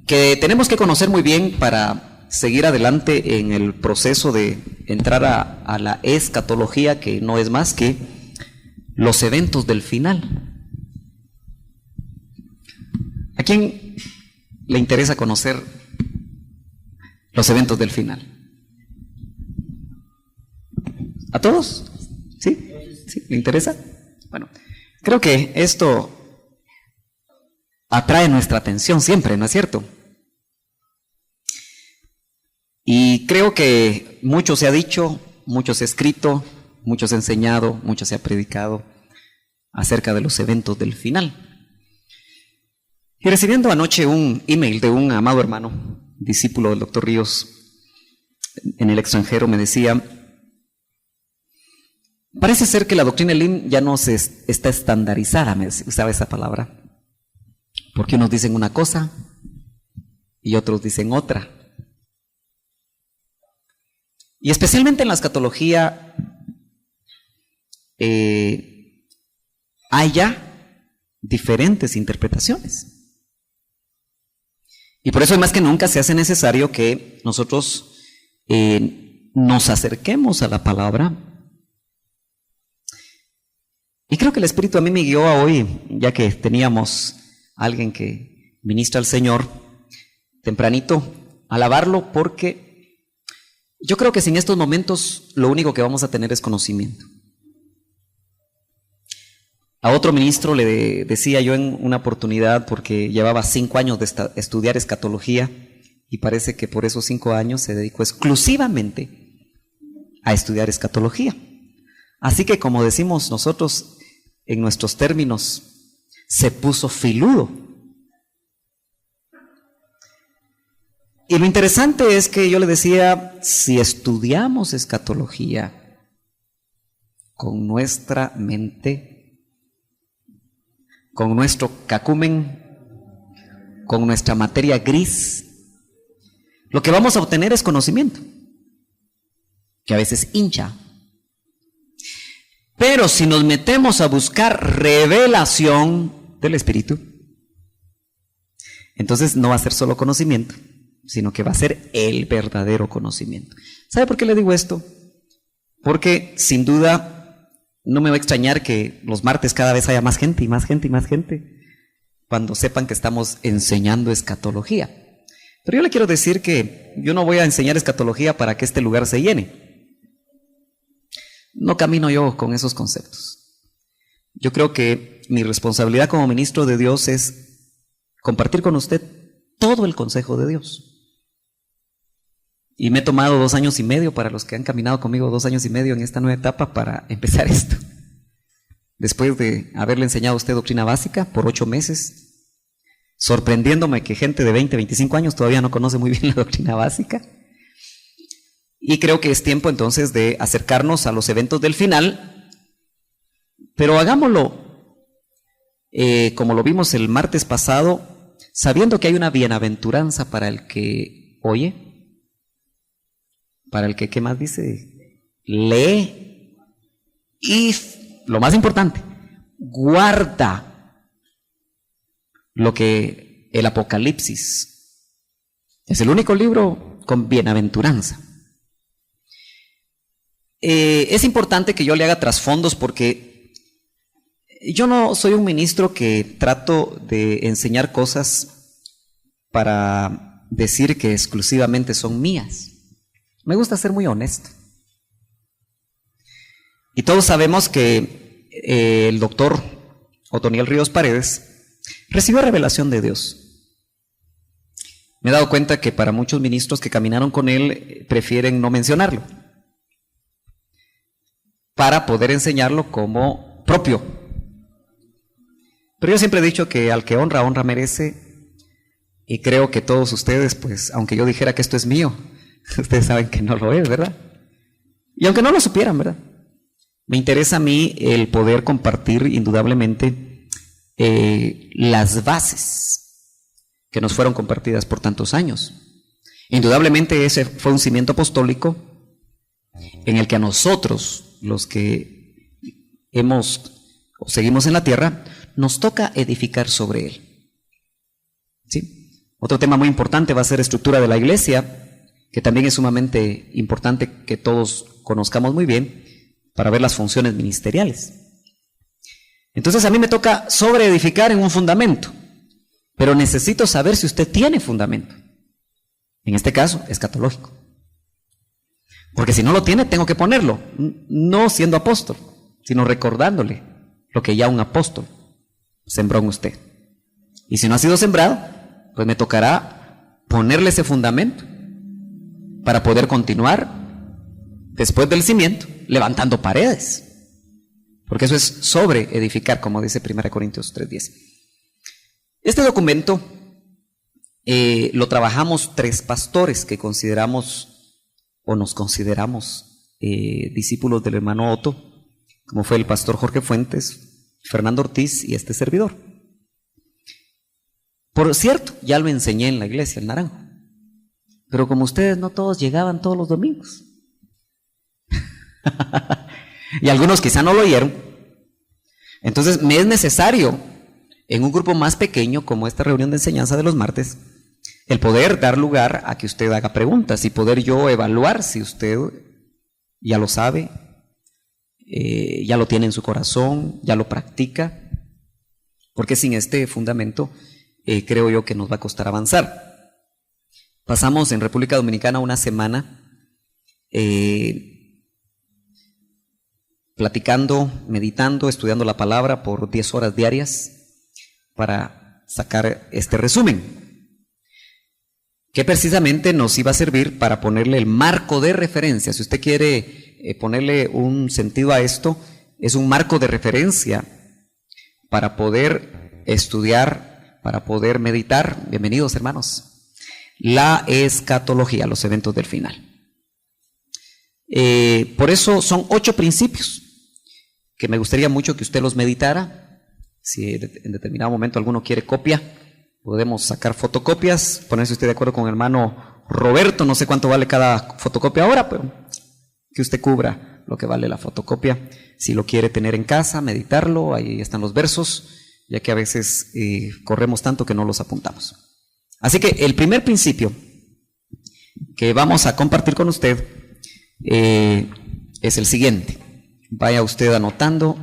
que tenemos que conocer muy bien para seguir adelante en el proceso de entrar a la escatología, que no es más que los eventos del final. ¿A quién le interesa conocer los eventos del final? ¿A todos? ¿Sí? ¿Sí? ¿Le interesa? Bueno, creo que esto atrae nuestra atención siempre, ¿no es cierto? Y creo que mucho se ha dicho, mucho se ha escrito, mucho se ha enseñado, mucho se ha predicado acerca de los eventos del final. Y recibiendo anoche un email de un amado hermano, discípulo del doctor Ríos en el extranjero, me decía: parece ser que la doctrina Elim ya no está estandarizada, me usaba esa palabra, porque unos dicen una cosa y otros dicen otra. Y especialmente en la escatología hay ya diferentes interpretaciones. Y por eso más que nunca se hace necesario que nosotros nos acerquemos a la palabra. Y creo que el Espíritu a mí me guió a hoy, ya que teníamos a alguien que ministra al Señor tempranito, alabarlo, porque yo creo que sin estos momentos lo único que vamos a tener es conocimiento. A otro ministro le decía yo en una oportunidad, porque llevaba 5 años de estudiar escatología, y parece que por esos 5 años se dedicó exclusivamente a estudiar escatología. Así que, como decimos nosotros en nuestros términos, se puso filudo. Y lo interesante es que yo le decía, si estudiamos escatología con nuestra mente, con nuestro cacumen, con nuestra materia gris, lo que vamos a obtener es conocimiento, que a veces hincha. Pero si nos metemos a buscar revelación del Espíritu, entonces no va a ser solo conocimiento, sino que va a ser el verdadero conocimiento. ¿Sabe por qué le digo esto? Porque sin duda no me va a extrañar que los martes cada vez haya más gente y más gente y más gente, cuando sepan que estamos enseñando escatología. Pero yo le quiero decir que yo no voy a enseñar escatología para que este lugar se llene. No camino yo con esos conceptos. Yo creo que mi responsabilidad como ministro de Dios es compartir con usted todo el consejo de Dios. Y me he tomado 2 años y medio, para los que han caminado conmigo 2 años y medio en esta nueva etapa, para empezar esto. Después de haberle enseñado a usted doctrina básica por 8 meses, sorprendiéndome que gente de 20, 25 años todavía no conoce muy bien la doctrina básica. Y creo que es tiempo entonces de acercarnos a los eventos del final, pero hagámoslo como lo vimos el martes pasado, sabiendo que hay una bienaventuranza para el que oye, para el que, ¿qué más dice? Lee, y lo más importante, guarda lo que el Apocalipsis es el único libro con bienaventuranza. Es importante que yo le haga trasfondos, porque yo no soy un ministro que trato de enseñar cosas para decir que exclusivamente son mías. Me gusta ser muy honesto. Y todos sabemos que el doctor Otoniel Ríos Paredes recibió revelación de Dios. Me he dado cuenta que para muchos ministros que caminaron con él prefieren no mencionarlo, para poder enseñarlo como propio. Pero yo siempre he dicho que al que honra, honra merece, y creo que todos ustedes, pues, aunque yo dijera que esto es mío, ustedes saben que no lo es, ¿verdad? Y aunque no lo supieran, ¿verdad? Me interesa a mí el poder compartir indudablemente las bases que nos fueron compartidas por tantos años. Indudablemente ese fue un cimiento apostólico en el que a nosotros, los que hemos o seguimos en la tierra, nos toca edificar sobre él. ¿Sí? Otro tema muy importante va a ser estructura de la iglesia, que también es sumamente importante que todos conozcamos muy bien para ver las funciones ministeriales. Entonces a mí me toca sobreedificar en un fundamento, pero necesito saber si usted tiene fundamento. En este caso, escatológico. Porque si no lo tiene, tengo que ponerlo, no siendo apóstol, sino recordándole lo que ya un apóstol sembró en usted. Y si no ha sido sembrado, pues me tocará ponerle ese fundamento para poder continuar después del cimiento, levantando paredes. Porque eso es sobre edificar, como dice 1 Corintios 3:10. Este documento lo trabajamos 3 pastores que consideramos o nos consideramos discípulos del hermano Otto, como fue el pastor Jorge Fuentes, Fernando Ortiz y este servidor. Por cierto, ya lo enseñé en la iglesia, el Naranjo, pero como ustedes no todos llegaban todos los domingos y algunos quizá no lo oyeron, entonces me es necesario en un grupo más pequeño como esta reunión de enseñanza de los martes el poder dar lugar a que usted haga preguntas y poder yo evaluar si usted ya lo sabe, ya lo tiene en su corazón, ya lo practica, porque sin este fundamento creo yo que nos va a costar avanzar. Pasamos en República Dominicana una semana platicando, meditando, estudiando la palabra por 10 horas diarias para sacar este resumen, que precisamente nos iba a servir para ponerle el marco de referencia. Si usted quiere ponerle un sentido a esto, es un marco de referencia para poder estudiar, para poder meditar. Bienvenidos, hermanos. La escatología, los eventos del final. Por eso son 8 principios que me gustaría mucho que usted los meditara. Si en determinado momento alguno quiere copia, podemos sacar fotocopias, ponerse usted de acuerdo con el hermano Roberto, no sé cuánto vale cada fotocopia ahora, pero que usted cubra lo que vale la fotocopia. Si lo quiere tener en casa, meditarlo, ahí están los versos, ya que a veces corremos tanto que no los apuntamos. Así que el primer principio que vamos a compartir con usted es el siguiente. Vaya usted anotando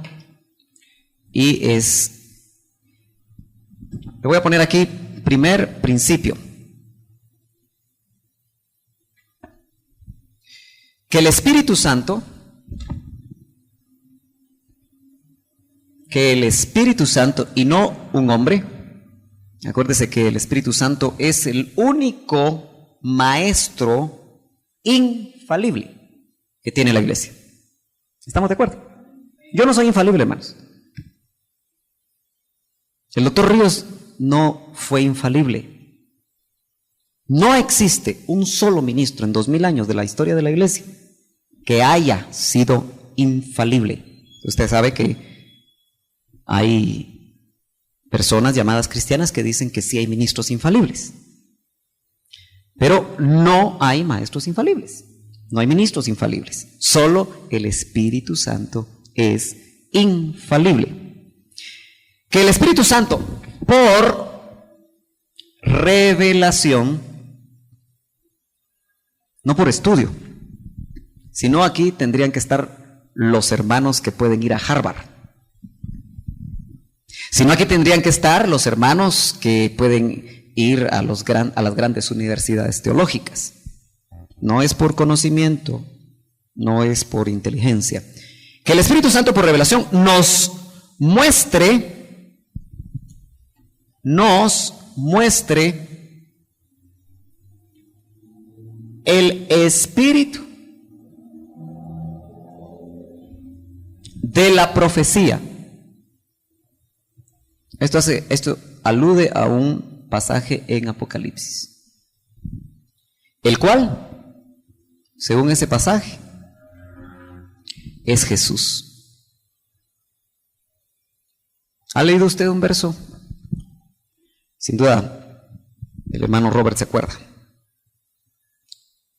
y le voy a poner aquí, primer principio. Que el Espíritu Santo, y no un hombre, acuérdese que el Espíritu Santo es el único maestro infalible que tiene la iglesia. ¿Estamos de acuerdo? Yo no soy infalible, hermanos. El doctor Ríos no fue infalible. No existe un solo ministro en 2000 años de la historia de la iglesia que haya sido infalible. Usted sabe que hay personas llamadas cristianas que dicen que sí hay ministros infalibles, pero no hay maestros infalibles, no hay ministros infalibles. Solo el Espíritu Santo es infalible. Que el Espíritu Santo, por revelación, no por estudio, sino aquí tendrían que estar los hermanos que pueden ir a Harvard, sino aquí tendrían que estar los hermanos que pueden ir a las grandes universidades teológicas. No es por conocimiento, no es por inteligencia. Que el Espíritu Santo por revelación nos muestre el espíritu de la profecía. Esto alude a un pasaje en Apocalipsis, el cual, según ese pasaje, es Jesús. ¿Ha leído usted un verso? Sin duda, el hermano Robert se acuerda.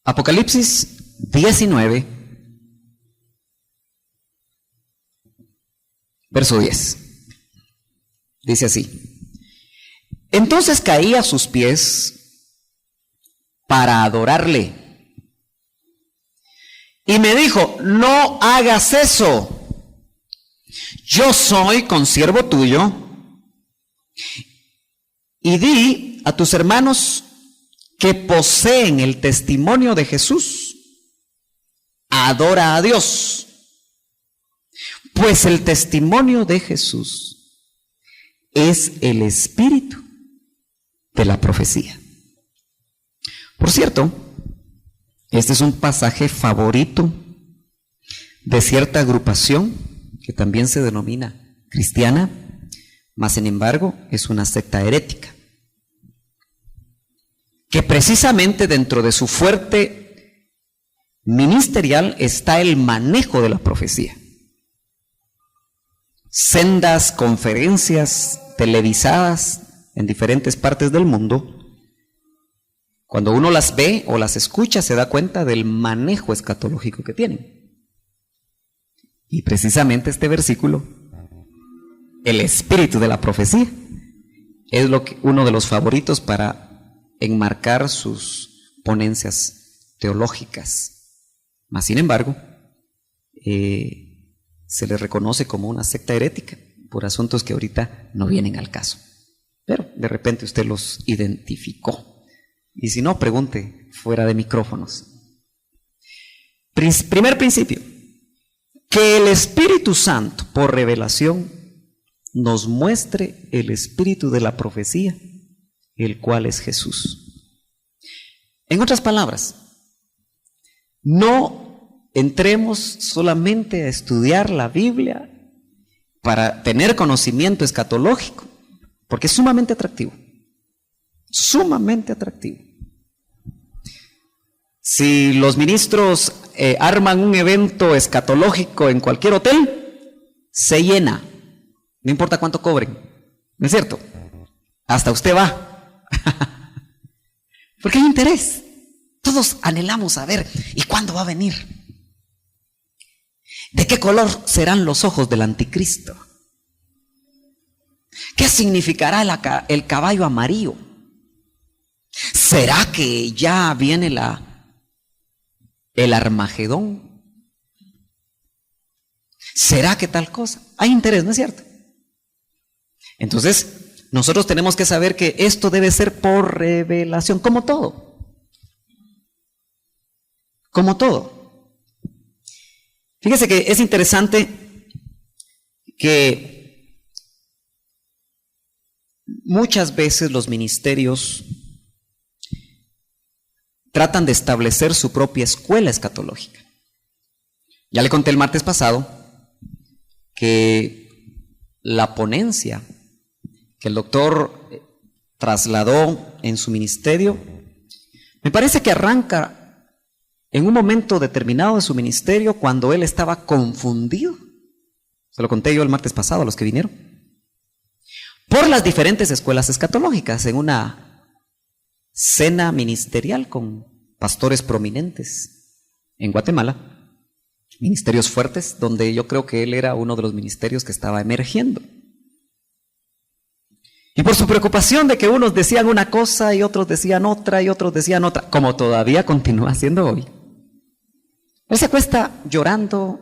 Apocalipsis 19, verso 10. Dice así: entonces caí a sus pies para adorarle. Y me dijo: no hagas eso. Yo soy consiervo tuyo. Y di a tus hermanos que poseen el testimonio de Jesús, adora a Dios, pues el testimonio de Jesús es el espíritu de la profecía. Por cierto, este es un pasaje favorito de cierta agrupación que también se denomina cristiana, mas sin embargo es una secta herética. que precisamente dentro de su fuerte ministerial está el manejo de la profecía. Sendas conferencias televisadas en diferentes partes del mundo, cuando uno las ve o las escucha se da cuenta del manejo escatológico que tienen. Y precisamente este versículo, el espíritu de la profecía, es uno de los favoritos para enmarcar sus ponencias teológicas. Mas, sin embargo, se le reconoce como una secta herética por asuntos que ahorita no vienen al caso. Pero de repente usted los identificó. Y si no, pregunte fuera de micrófonos. Primer principio, que el Espíritu Santo, por revelación, nos muestre el espíritu de la profecía, el cual es Jesús. En otras palabras, no entremos solamente a estudiar la Biblia para tener conocimiento escatológico, porque es sumamente atractivo. Sumamente atractivo. Si los ministros arman un evento escatológico en cualquier hotel, se llena. No importa cuánto cobren. ¿No es cierto? Hasta usted va. Porque hay interés. Todos anhelamos saber, ¿y cuándo va a venir? ¿De qué color serán los ojos del anticristo? ¿Qué significará el caballo amarillo? ¿Será que ya viene el Armagedón? ¿Será que tal cosa? Hay interés, ¿no es cierto? Entonces, nosotros tenemos que saber que esto debe ser por revelación, como todo. Como todo. Fíjese que es interesante que muchas veces los ministerios tratan de establecer su propia escuela escatológica. Ya le conté el martes pasado que la ponencia que el doctor trasladó en su ministerio, me parece que arranca en un momento determinado de su ministerio cuando él estaba confundido. Se lo conté yo el martes pasado a los que vinieron. Por las diferentes escuelas escatológicas, en una cena ministerial con pastores prominentes en Guatemala, ministerios fuertes, donde yo creo que él era uno de los ministerios que estaba emergiendo. Y por su preocupación de que unos decían una cosa y otros decían otra y otros decían otra, como todavía continúa haciendo hoy, él se acuesta llorando.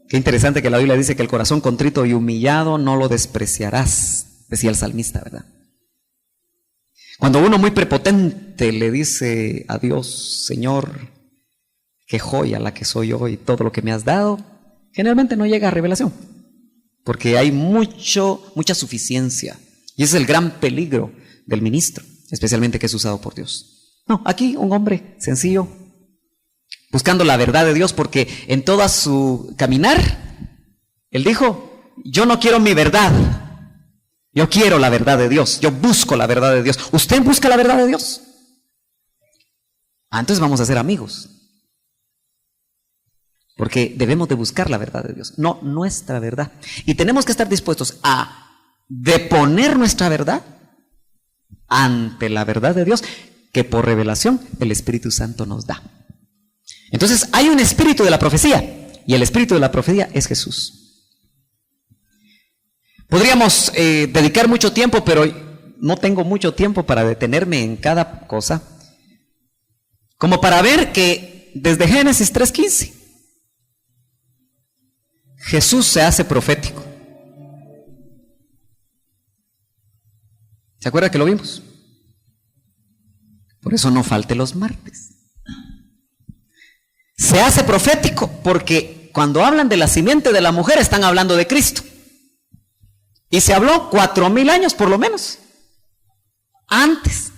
Qué interesante que la Biblia dice que el corazón contrito y humillado no lo despreciarás, decía el salmista, ¿verdad? Cuando uno muy prepotente le dice a Dios, Señor, qué joya la que soy yo y todo lo que me has dado, generalmente no llega a revelación, porque hay mucha suficiencia, y ese es el gran peligro del ministro, especialmente que es usado por Dios. No, aquí un hombre sencillo, buscando la verdad de Dios, porque en toda su caminar, él dijo, yo no quiero mi verdad, yo quiero la verdad de Dios, yo busco la verdad de Dios. ¿Usted busca la verdad de Dios? Entonces vamos a ser amigos, porque debemos de buscar la verdad de Dios, no nuestra verdad. Y tenemos que estar dispuestos a deponer nuestra verdad ante la verdad de Dios, que por revelación el Espíritu Santo nos da. Entonces hay un espíritu de la profecía, y el espíritu de la profecía es Jesús. Podríamos dedicar mucho tiempo, pero no tengo mucho tiempo para detenerme en cada cosa, como para ver que desde Génesis 3:15 Jesús se hace profético. ¿Se acuerda que lo vimos? Por eso no falte los martes. Se hace profético porque cuando hablan de la simiente de la mujer están hablando de Cristo. Y se habló 4000 años por lo menos antes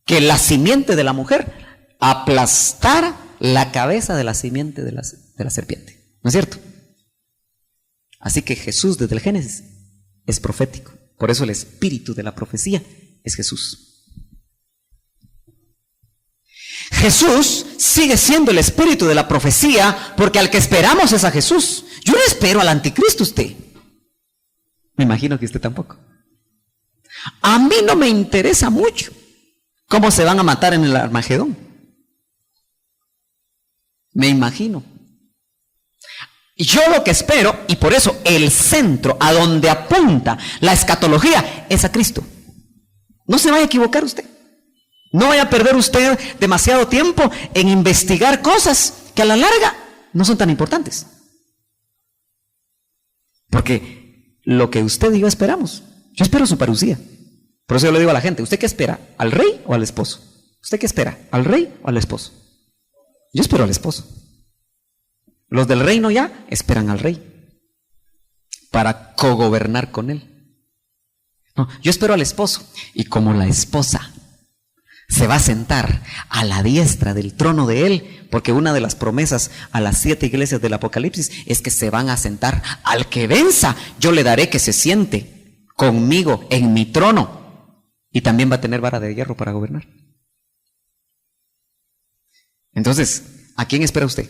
que la simiente de la mujer aplastara la cabeza de la simiente de la serpiente. ¿No es cierto? Así que Jesús desde el Génesis es profético. Por eso el espíritu de la profecía es Jesús. Jesús sigue siendo el espíritu de la profecía, porque al que esperamos es a Jesús. Yo no espero al anticristo usted. Me imagino que usted tampoco. A mí no me interesa mucho cómo se van a matar en el Armagedón. Me imagino. Yo lo que espero, y por eso el centro a donde apunta la escatología es a Cristo. No se vaya a equivocar usted. No vaya a perder usted demasiado tiempo en investigar cosas que a la larga no son tan importantes. Porque lo que usted y yo esperamos, yo espero su parucía. Por eso yo le digo a la gente, ¿usted qué espera? ¿Al rey o al esposo? ¿Usted qué espera? ¿Al rey o al esposo? Yo espero al esposo. Los del reino ya esperan al rey para cogobernar con él. No, yo espero al esposo. Y como la esposa se va a sentar a la diestra del trono de él, porque una de las promesas a las 7 iglesias del Apocalipsis es que se van a sentar al que venza. Yo le daré que se siente conmigo en mi trono, y también va a tener vara de hierro para gobernar. Entonces, ¿a quién espera usted?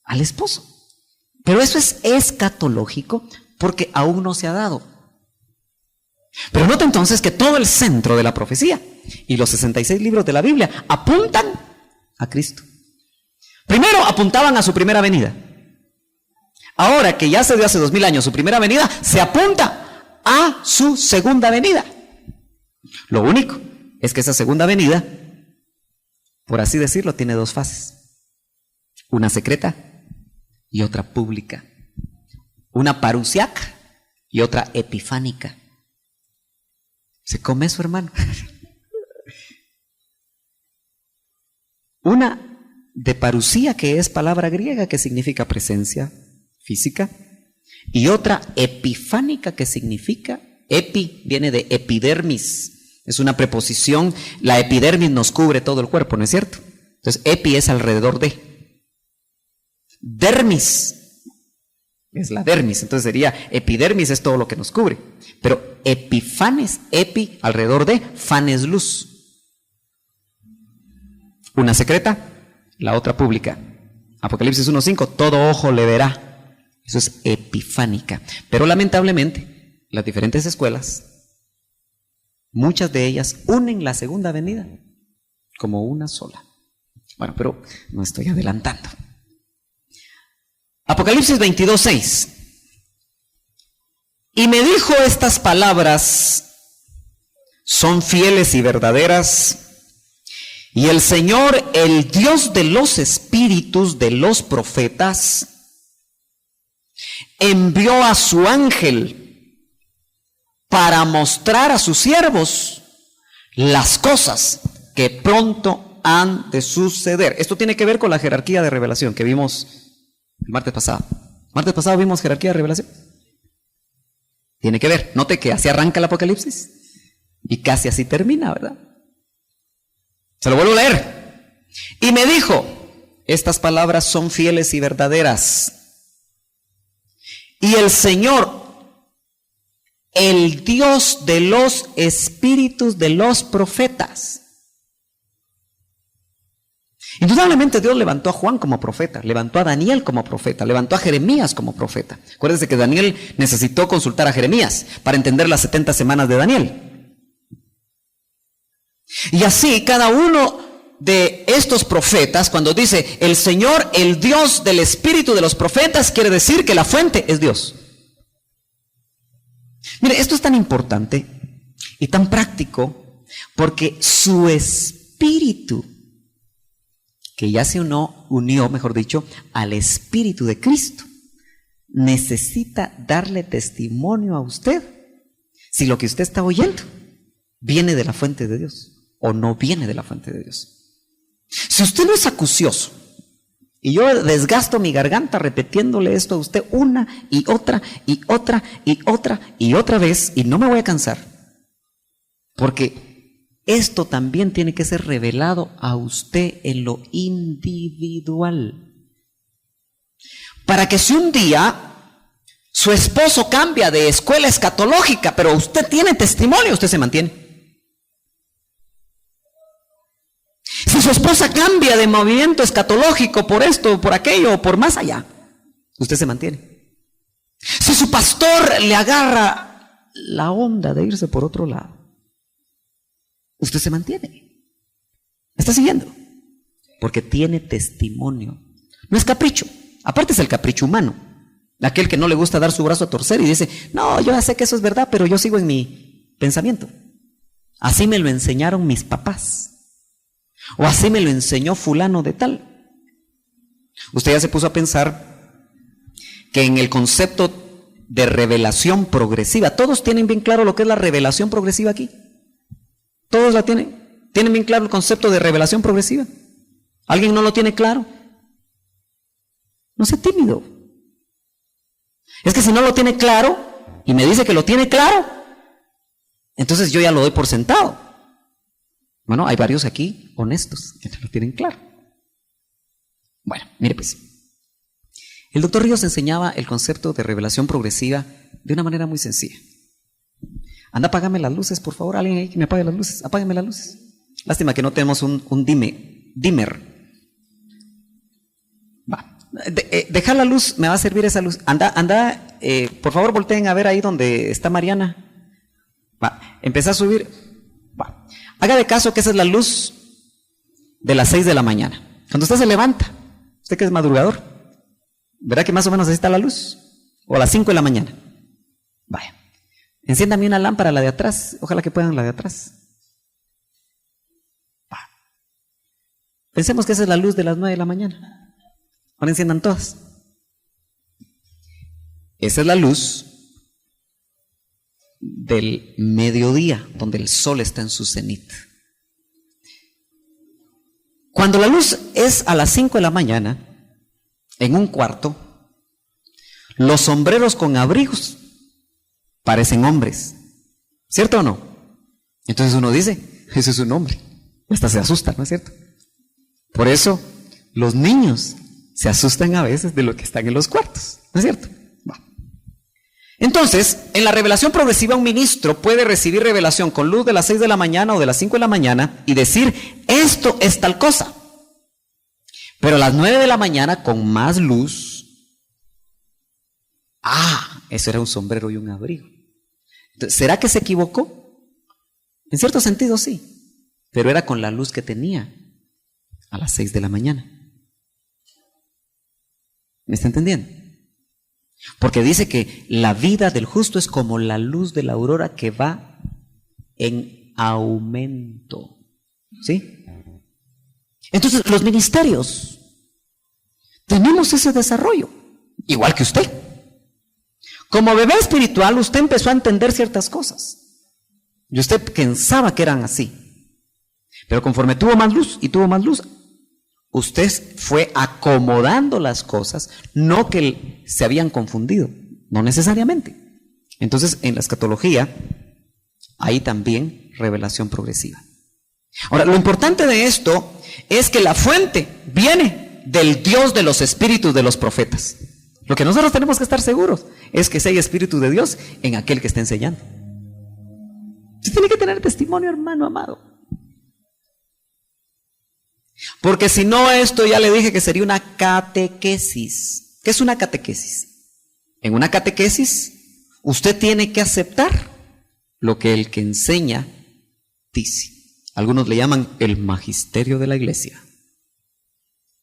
Al esposo. Pero eso es escatológico porque aún no se ha dado. Pero nota entonces que todo el centro de la profecía y los 66 libros de la Biblia apuntan a Cristo. Primero apuntaban a su primera venida. Ahora que ya se dio hace 2000 años su primera venida, se apunta a su segunda venida. Lo único es que esa segunda venida, por así decirlo, tiene dos fases. Una secreta y otra pública. Una parusiaca y otra epifánica. ¿Se come eso, hermano? Una de parusía, que es palabra griega que significa presencia física, y otra epifánica, que significa, epi viene de epidermis, es una preposición. La epidermis nos cubre todo el cuerpo, ¿no es cierto? Entonces epi es alrededor de. Dermis es la dermis, entonces sería epidermis, es todo lo que nos cubre. Pero epifanes, epi, alrededor de, fanes, luz. Una secreta, la otra pública. Apocalipsis 1:5, todo ojo le verá. Eso es epifánica. Pero lamentablemente, las diferentes escuelas, muchas de ellas unen la segunda venida como una sola. Bueno, pero no estoy adelantando. Apocalipsis 22:6. Y me dijo, estas palabras son fieles y verdaderas, y el Señor, el Dios de los espíritus de los profetas, envió a su ángel para mostrar a sus siervos las cosas que pronto han de suceder. Esto tiene que ver con la jerarquía de revelación que vimos el martes pasado. Martes pasado vimos jerarquía de revelación. Tiene que ver. Note que así arranca el Apocalipsis y casi así termina, ¿verdad? Se lo vuelvo a leer. Y me dijo, estas palabras son fieles y verdaderas. Y el Señor, el Dios de los espíritus de los profetas. Indudablemente Dios levantó a Juan como profeta, levantó a Daniel como profeta, levantó a Jeremías como profeta. Acuérdense que Daniel necesitó consultar a Jeremías para entender las 70 semanas de Daniel. Y así cada uno de estos profetas, cuando dice el Señor, el Dios del espíritu de los profetas, quiere decir que la fuente es Dios. Mire, esto es tan importante y tan práctico porque su espíritu, que ya se unió, mejor dicho, al Espíritu de Cristo, necesita darle testimonio a usted si lo que usted está oyendo viene de la fuente de Dios o no viene de la fuente de Dios. Si usted no es acucioso, y yo desgasto mi garganta repitiéndole esto a usted una y otra y otra y otra y otra vez, y no me voy a cansar, porque esto también tiene que ser revelado a usted en lo individual. Para que si un día su esposo cambia de escuela escatológica, pero usted tiene testimonio, usted se mantiene. Si su su esposa cambia de movimiento escatológico por esto, por aquello, o por más allá, usted se mantiene. Si su pastor le agarra la onda de irse por otro lado, usted se mantiene. ¿Me está siguiendo? Porque tiene testimonio. No es capricho. Aparte es el capricho humano. Aquel que no le gusta dar su brazo a torcer y dice, no, yo ya sé que eso es verdad, pero yo sigo en mi pensamiento. Así me lo enseñaron mis papás. O así me lo enseñó fulano de tal. Usted ya se puso a pensar que en el concepto de revelación progresiva, todos tienen bien claro lo que es la revelación progresiva aquí. Todos la tienen. ¿Tienen bien claro el concepto de revelación progresiva? ¿Alguien no lo tiene claro? No sea tímido. Es que si no lo tiene claro y me dice que lo tiene claro, entonces yo ya lo doy por sentado. Bueno, hay varios aquí honestos que no lo tienen claro. Bueno, mire pues. El doctor Ríos enseñaba el concepto de revelación progresiva de una manera muy sencilla. Anda, apágame las luces, por favor. Alguien ahí que me apague las luces. Apágame las luces. Lástima que no tenemos un dimmer. Va. Dejar la luz, me va a servir esa luz. Anda, por favor, volteen a ver ahí donde está Mariana. Va. Empecé a subir. Va. Haga de caso que esa es la luz de las 6 de la mañana. Cuando usted se levanta, usted que es madrugador, ¿verdad que más o menos así está la luz? O a las 5 de la mañana. Vaya. Enciéndame una lámpara, la de atrás. Ojalá que puedan la de atrás. Va. Pensemos que esa es la luz de las 9 de la mañana. Ahora enciendan todas. Esa es la luz del mediodía, donde el sol está en su cenit. Cuando la luz es a las 5 de la mañana, en un cuarto, los sombreros con abrigos parecen hombres, ¿cierto o no? Entonces uno dice, ese es un hombre, hasta se asusta, ¿no es cierto? Por eso los niños se asustan a veces de lo que están en los cuartos, ¿no es cierto? Entonces, en la revelación progresiva, un ministro puede recibir revelación con luz de las 6 de la mañana o de las 5 de la mañana y decir, esto es tal cosa. Pero a las 9 de la mañana, con más luz, eso era un sombrero y un abrigo. Entonces, ¿será que se equivocó? En cierto sentido, sí, pero era con la luz que tenía a las 6 de la mañana. ¿Me está entendiendo? Porque dice que la vida del justo es como la luz de la aurora que va en aumento. ¿Sí? Entonces, los ministerios tenemos ese desarrollo, igual que usted. Como bebé espiritual, usted empezó a entender ciertas cosas. Y usted pensaba que eran así. Pero conforme tuvo más luz y tuvo más luz, usted fue acomodando las cosas, no que se habían confundido, no necesariamente. Entonces, en la escatología hay también revelación progresiva. Ahora, lo importante de esto es que la fuente viene del Dios de los espíritus de los profetas. Lo que nosotros tenemos que estar seguros es que si hay espíritu de Dios en aquel que está enseñando. Usted tiene que tener testimonio, hermano amado. Porque si no, esto ya le dije que sería una catequesis. ¿Qué es una catequesis? En una catequesis, usted tiene que aceptar lo que el que enseña dice. Algunos le llaman el magisterio de la iglesia.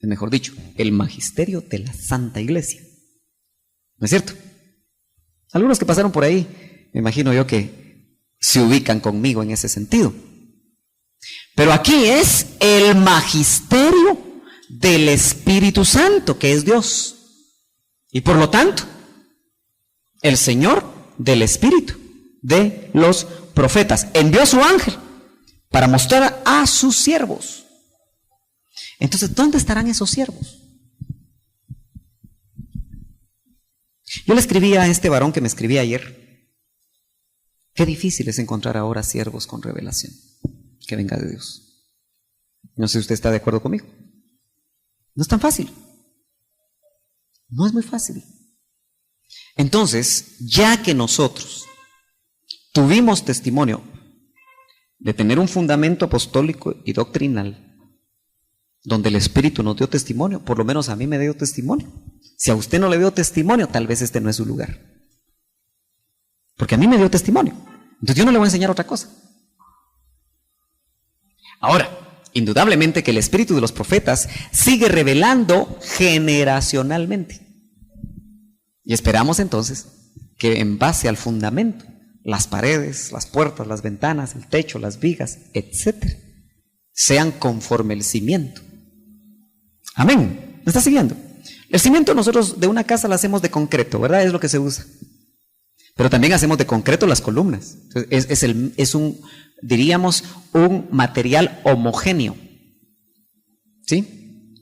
Mejor dicho, el magisterio de la Santa Iglesia. ¿No es cierto? Algunos que pasaron por ahí, me imagino yo que se ubican conmigo en ese sentido. Pero aquí es el magisterio del Espíritu Santo, que es Dios. Y por lo tanto, el Señor del Espíritu de los profetas envió a su ángel para mostrar a sus siervos. Entonces, ¿dónde estarán esos siervos? Yo le escribí a este varón que me escribía ayer. Qué difícil es encontrar ahora siervos con revelación que venga de Dios. No sé si usted está de acuerdo conmigo. No es tan fácil. No es muy fácil. Entonces, ya que nosotros tuvimos testimonio de tener un fundamento apostólico y doctrinal, donde el Espíritu nos dio testimonio, por lo menos a mí me dio testimonio. Si a usted no le dio testimonio, tal vez este no es su lugar. Porque a mí me dio testimonio. Entonces yo no le voy a enseñar otra cosa. Ahora, indudablemente que el espíritu de los profetas sigue revelando generacionalmente. Y esperamos entonces que en base al fundamento, las paredes, las puertas, las ventanas, el techo, las vigas, etcétera, sean conforme el cimiento. Amén. ¿Me está siguiendo? El cimiento nosotros de una casa lo hacemos de concreto, ¿verdad? Es lo que se usa. Pero también hacemos de concreto las columnas. Es un, diríamos, un material homogéneo. ¿Sí?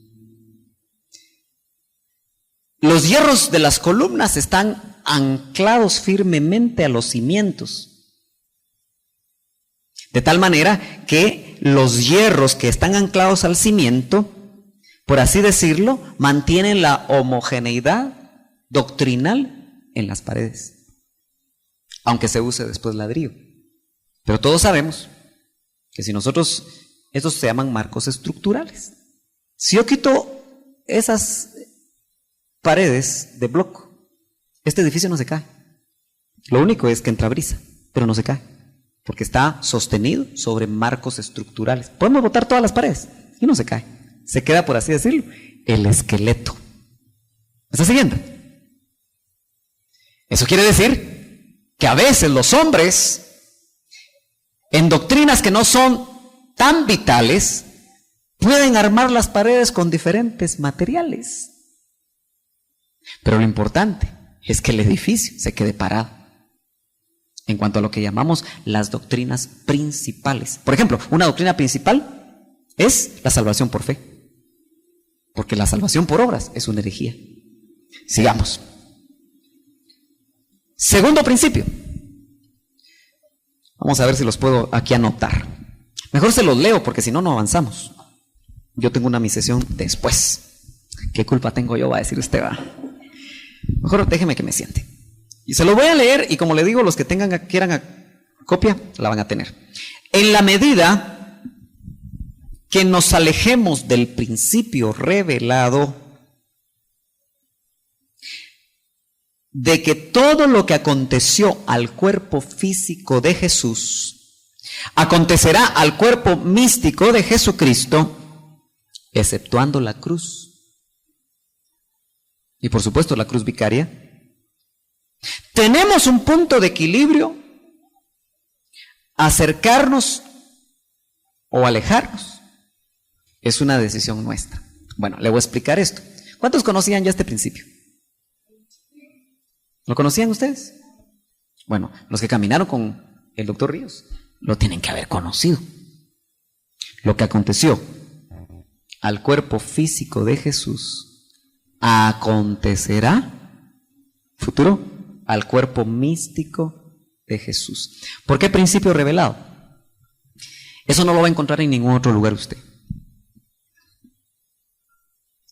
Los hierros de las columnas están anclados firmemente a los cimientos. De tal manera que los hierros que están anclados al cimiento, por así decirlo, mantienen la homogeneidad doctrinal en las paredes. Aunque se use después ladrillo. Pero todos sabemos que si nosotros, estos se llaman marcos estructurales. Si yo quito esas paredes de bloco, este edificio no se cae. Lo único es que entra brisa, pero no se cae, porque está sostenido sobre marcos estructurales. Podemos botar todas las paredes y no se cae. Se queda, por así decirlo, el esqueleto. ¿Me está siguiendo? Eso quiere decir que a veces los hombres, en doctrinas que no son tan vitales, pueden armar las paredes con diferentes materiales. Pero lo importante es que el edificio se quede parado en cuanto a lo que llamamos las doctrinas principales. Por ejemplo, una doctrina principal es la salvación por fe, porque la salvación por obras es una herejía. Sigamos. Segundo principio. Vamos a ver si los puedo aquí anotar. Mejor se los leo porque si no, no avanzamos. Yo tengo una mi sesión después. ¿Qué culpa tengo yo? Va a decir usted, va. Mejor déjeme que me siente. Y se lo voy a leer y como le digo, los que quieran copia, la van a tener. En la medida que nos alejemos del principio revelado de que todo lo que aconteció al cuerpo físico de Jesús acontecerá al cuerpo místico de Jesucristo, exceptuando la cruz. Y por supuesto la cruz vicaria. Tenemos un punto de equilibrio, acercarnos o alejarnos. Es una decisión nuestra. Bueno, le voy a explicar esto. ¿Cuántos conocían ya este principio? ¿Lo conocían ustedes? Bueno, los que caminaron con el doctor Ríos lo tienen que haber conocido. Lo que aconteció al cuerpo físico de Jesús acontecerá, futuro, al cuerpo místico de Jesús. ¿Por qué principio revelado? Eso no lo va a encontrar en ningún otro lugar usted.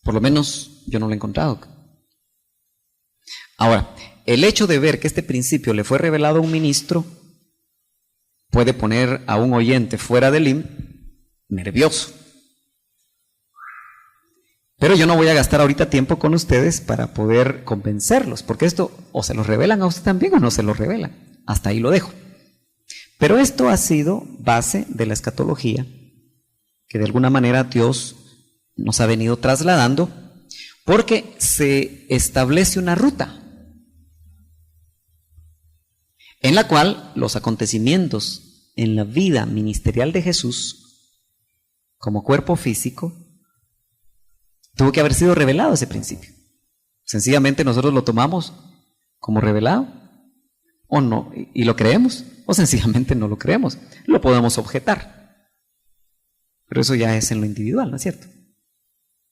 Por lo menos yo no lo he encontrado. Ahora, el hecho de ver que este principio le fue revelado a un ministro puede poner a un oyente fuera del IM nervioso. Pero yo no voy a gastar ahorita tiempo con ustedes para poder convencerlos, porque esto o se lo revelan a usted también o no se lo revelan. Hasta ahí lo dejo. Pero esto ha sido base de la escatología, que de alguna manera Dios nos ha venido trasladando, porque se establece una ruta en la cual los acontecimientos en la vida ministerial de Jesús, como cuerpo físico, tuvo que haber sido revelado ese principio. Sencillamente nosotros lo tomamos como revelado, o no, y lo creemos, o sencillamente no lo creemos. Lo podemos objetar. Pero eso ya es en lo individual, ¿no es cierto?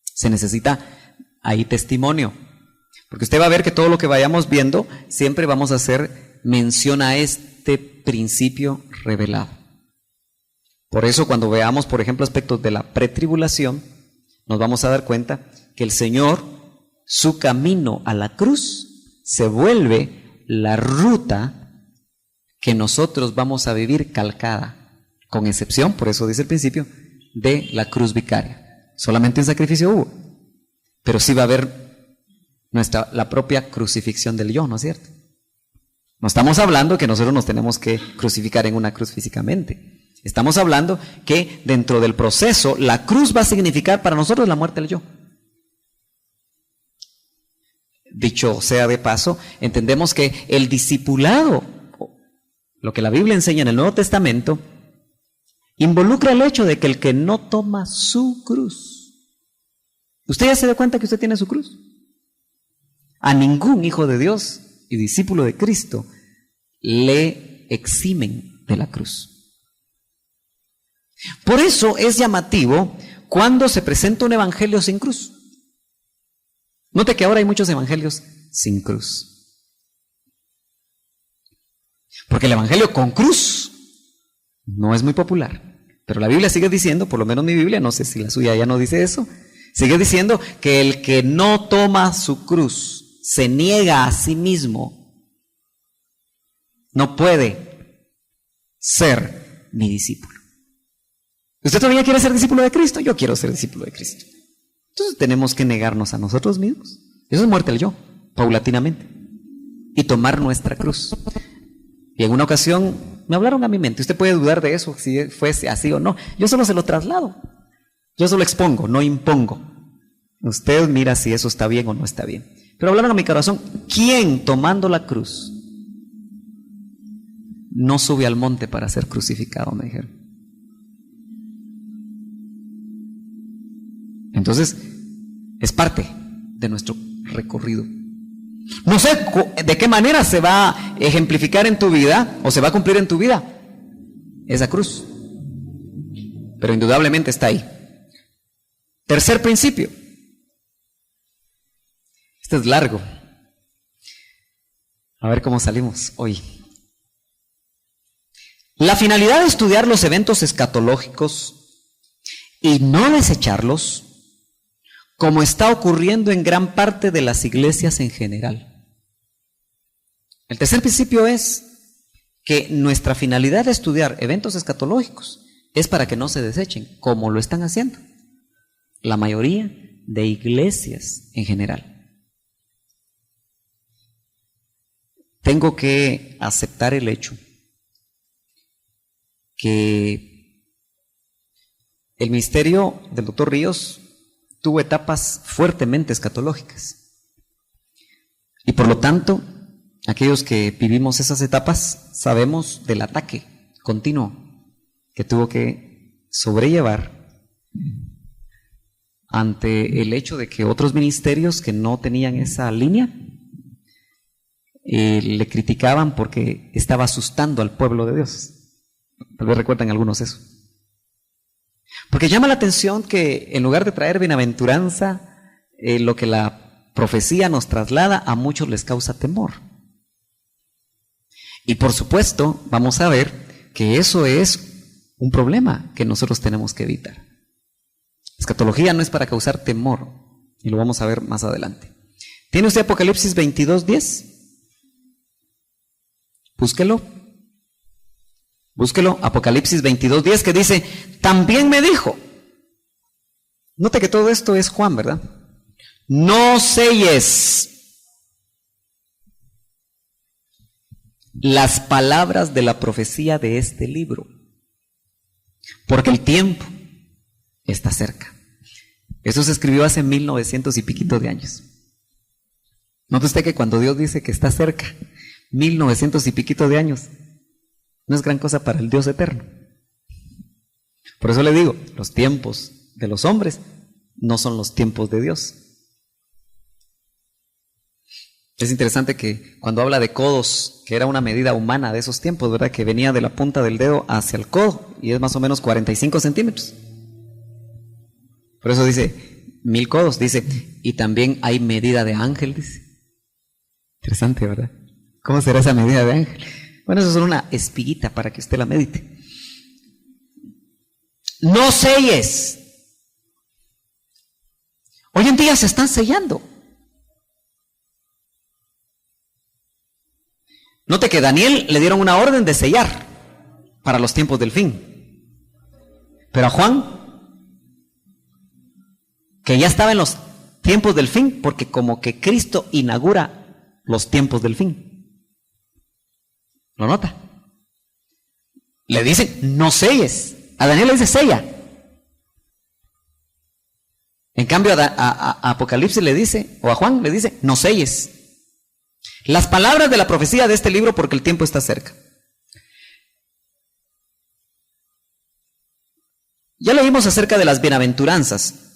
Se necesita ahí testimonio. Porque usted va a ver que todo lo que vayamos viendo, siempre vamos a hacer mención a este principio revelado. Por eso cuando veamos, por ejemplo, aspectos de la pretribulación, nos vamos a dar cuenta que el Señor, su camino a la cruz, se vuelve la ruta que nosotros vamos a vivir calcada, con excepción, por eso dice el principio, de la cruz vicaria. Solamente un sacrificio hubo. Pero sí va a haber la propia crucifixión del yo, ¿no es cierto? No estamos hablando que nosotros nos tenemos que crucificar en una cruz físicamente. Estamos hablando que dentro del proceso la cruz va a significar para nosotros la muerte del yo. Dicho sea de paso, entendemos que el discipulado, lo que la Biblia enseña en el Nuevo Testamento, involucra el hecho de que el que no toma su cruz. ¿Usted ya se da cuenta que usted tiene su cruz? A ningún hijo de Dios y discípulo de Cristo le eximen de la cruz. Por eso es llamativo cuando se presenta un evangelio sin cruz. Note que ahora hay muchos evangelios sin cruz. Porque el evangelio con cruz no es muy popular. Pero la Biblia sigue diciendo, por lo menos mi Biblia, no sé si la suya ya no dice eso, sigue diciendo que el que no toma su cruz, se niega a sí mismo, no puede ser mi discípulo. ¿Usted todavía quiere ser discípulo de Cristo? Yo quiero ser discípulo de Cristo. Entonces tenemos que negarnos a nosotros mismos. Eso es muerte al yo, paulatinamente. Y tomar nuestra cruz. Y en una ocasión me hablaron a mi mente. Usted puede dudar de eso, si fuese así o no. Yo solo se lo traslado. Yo solo expongo, no impongo. Usted mira si eso está bien o no está bien. Pero hablaron a mi corazón. ¿Quién tomando la cruz no sube al monte para ser crucificado? Me dijeron. Entonces, es parte de nuestro recorrido. No sé de qué manera se va a ejemplificar en tu vida o se va a cumplir en tu vida esa cruz. Pero indudablemente está ahí. Tercer principio. Este es largo. A ver cómo salimos hoy. La finalidad de estudiar los eventos escatológicos y no desecharlos, como está ocurriendo en gran parte de las iglesias en general. El tercer principio es que nuestra finalidad de estudiar eventos escatológicos es para que no se desechen, como lo están haciendo la mayoría de iglesias en general. Tengo que aceptar el hecho que el ministerio del doctor Ríos tuvo etapas fuertemente escatológicas. Y por lo tanto, aquellos que vivimos esas etapas sabemos del ataque continuo que tuvo que sobrellevar ante el hecho de que otros ministerios que no tenían esa línea le criticaban porque estaba asustando al pueblo de Dios. Tal vez recuerdan algunos eso. Porque llama la atención que en lugar de traer bienaventuranza, lo que la profecía nos traslada, a muchos les causa temor. Y por supuesto, vamos a ver que eso es un problema que nosotros tenemos que evitar. Escatología no es para causar temor, y lo vamos a ver más adelante. ¿Tiene usted Apocalipsis 22:10? Búsquelo. Búsquelo, Apocalipsis 22:10, que dice, también me dijo. Note que todo esto es Juan, ¿verdad? No selles las palabras de la profecía de este libro, porque el tiempo está cerca. Eso se escribió hace 1900 y piquito de años. Note usted que cuando Dios dice que está cerca, 1900 y piquito de años, no es gran cosa para el Dios eterno. Por eso le digo, los tiempos de los hombres no son los tiempos de Dios. Es interesante que cuando habla de codos, que era una medida humana de esos tiempos, ¿verdad? Que venía de la punta del dedo hacia el codo y es más o menos 45 centímetros. Por eso dice 1000 codos, dice, y también hay medida de ángel, dice. Interesante, ¿verdad? ¿Cómo será esa medida de ángel? Bueno, eso es solo una espiguita para que usted la medite. No selles. Hoy en día se están sellando. Note que a Daniel le dieron una orden de sellar para los tiempos del fin. Pero a Juan que ya estaba en los tiempos del fin, porque como que Cristo inaugura los tiempos del fin. ¿Lo nota? Le dice, no selles. A Daniel le dice, sella. En cambio a Apocalipsis le dice, o a Juan le dice, no selles. Las palabras de la profecía de este libro, porque el tiempo está cerca. Ya leímos acerca de las bienaventuranzas.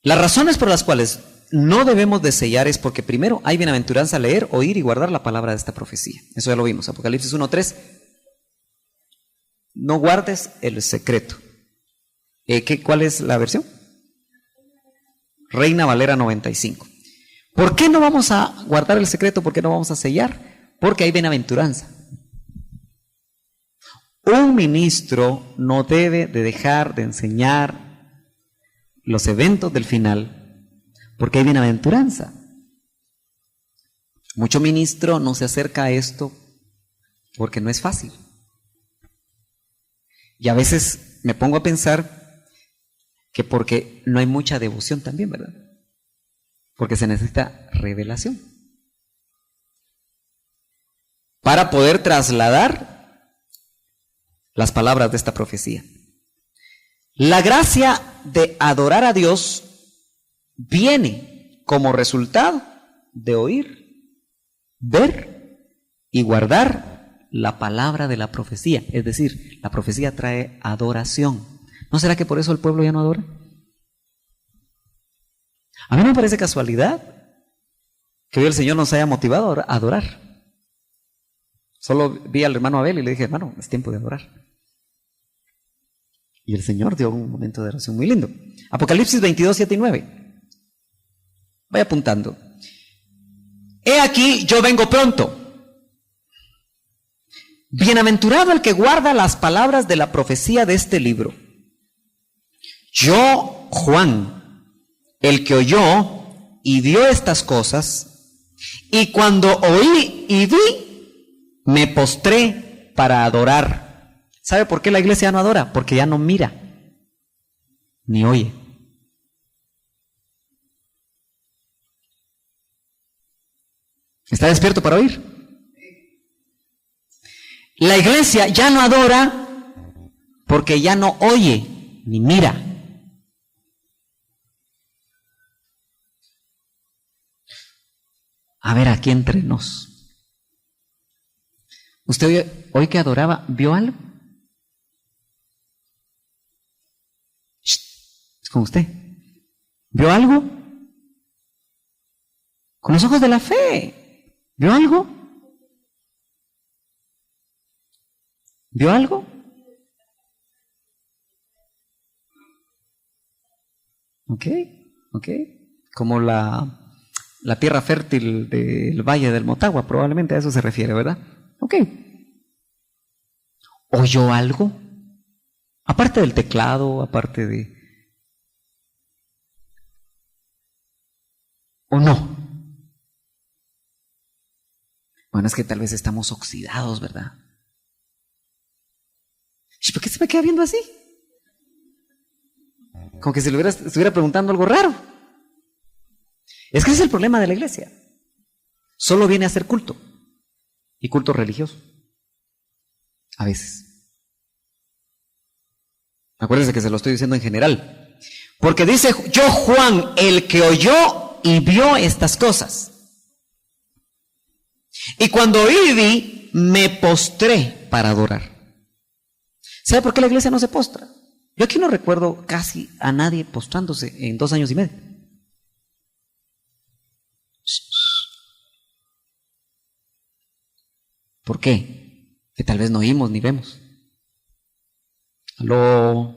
Las razones por las cuales no debemos de sellar es porque primero hay bienaventuranza a leer, oír y guardar la palabra de esta profecía. Eso ya lo vimos, Apocalipsis 1:3. No guardes el secreto. ¿Cuál es la versión? Reina Valera 95. ¿Por qué no vamos a guardar el secreto? ¿Por qué no vamos a sellar? Porque hay bienaventuranza. Un ministro no debe de dejar de enseñar los eventos del final porque hay bienaventuranza. Mucho ministro no se acerca a esto porque no es fácil. Y a veces me pongo a pensar que porque no hay mucha devoción también, ¿verdad? Porque se necesita revelación para poder trasladar las palabras de esta profecía. La gracia de adorar a Dios viene como resultado de oír, ver y guardar la palabra de la profecía. Es decir, la profecía trae adoración. ¿No será que por eso el pueblo ya no adora? A mí no me parece casualidad que hoy el Señor nos haya motivado a adorar. Solo vi al hermano Abel y le dije, hermano, es tiempo de adorar. Y el Señor dio un momento de oración muy lindo. Apocalipsis 22, 7 y 9. Vaya apuntando. He aquí, yo vengo pronto. Bienaventurado el que guarda las palabras de la profecía de este libro. Yo, Juan, el que oyó y vio estas cosas, y cuando oí y vi, me postré para adorar. ¿Sabe por qué la iglesia ya no adora? Porque ya no mira, ni oye. ¿Está despierto para oír? La iglesia ya no adora porque ya no oye, ni mira. A ver, aquí entre nos. ¿Usted hoy que adoraba, vio algo? Es con usted. ¿Vio algo? Con los ojos de la fe. ¿Vio algo? ¿Vio algo? Ok. Como la tierra fértil del Valle del Motagua, probablemente a eso se refiere, ¿verdad? Ok. ¿Oyó algo? Aparte del teclado, aparte de... ¿O no? Bueno, es que tal vez estamos oxidados, ¿verdad? ¿Y por qué se me queda viendo así? Como que si estuviera preguntando algo raro. Es que ese es el problema de la iglesia. Solo viene a hacer culto. Y culto religioso. A veces. Acuérdense que se lo estoy diciendo en general. Porque dice, yo Juan, el que oyó y vio estas cosas. Y cuando oí y vi, me postré para adorar. ¿Sabe por qué la iglesia no se postra? Yo aquí no recuerdo casi a nadie postrándose en 2 años y medio. ¿Por qué? Que tal vez no oímos ni vemos. Aló.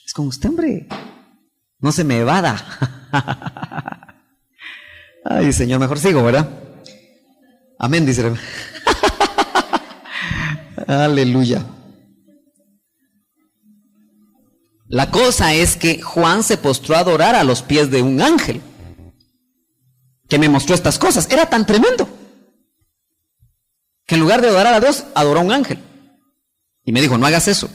Es con usted, hombre. No se me evada. Ay, Señor, mejor sigo, ¿verdad? Amén, dice. Aleluya. La cosa es que Juan se postró a adorar a los pies de un ángel que me mostró estas cosas. Era tan tremendo que en lugar de adorar a Dios, adoró a un ángel. Y me dijo, no hagas eso.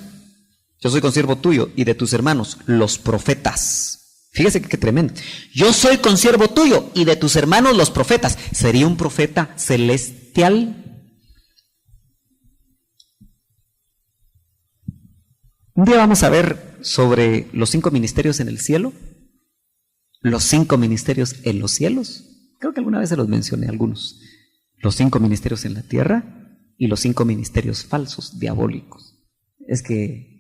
Yo soy consiervo tuyo y de tus hermanos, los profetas. Fíjese qué tremendo. Yo soy consiervo tuyo y de tus hermanos, los profetas. ¿Sería un profeta celestial? Un día vamos a ver sobre los 5 ministerios en el cielo, los 5 ministerios en los cielos. Creo que alguna vez se los mencioné algunos. Los 5 ministerios en la tierra y los 5 ministerios falsos, diabólicos. Es que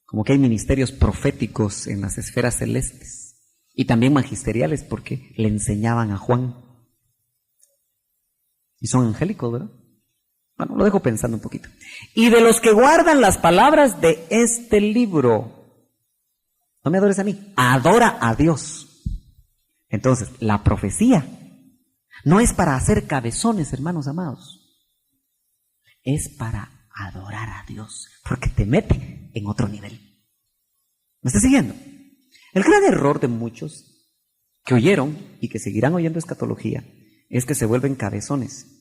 como que hay ministerios proféticos en las esferas celestes y también magisteriales porque le enseñaban a Juan. Y son angélicos, ¿verdad? Bueno, lo dejo pensando un poquito. Y de los que guardan las palabras de este libro. No me adores a mí, adora a Dios. Entonces, la profecía no es para hacer cabezones, hermanos amados. Es para adorar a Dios, porque te mete en otro nivel. ¿Me está siguiendo? El gran error de muchos que oyeron y que seguirán oyendo escatología es que se vuelven cabezones.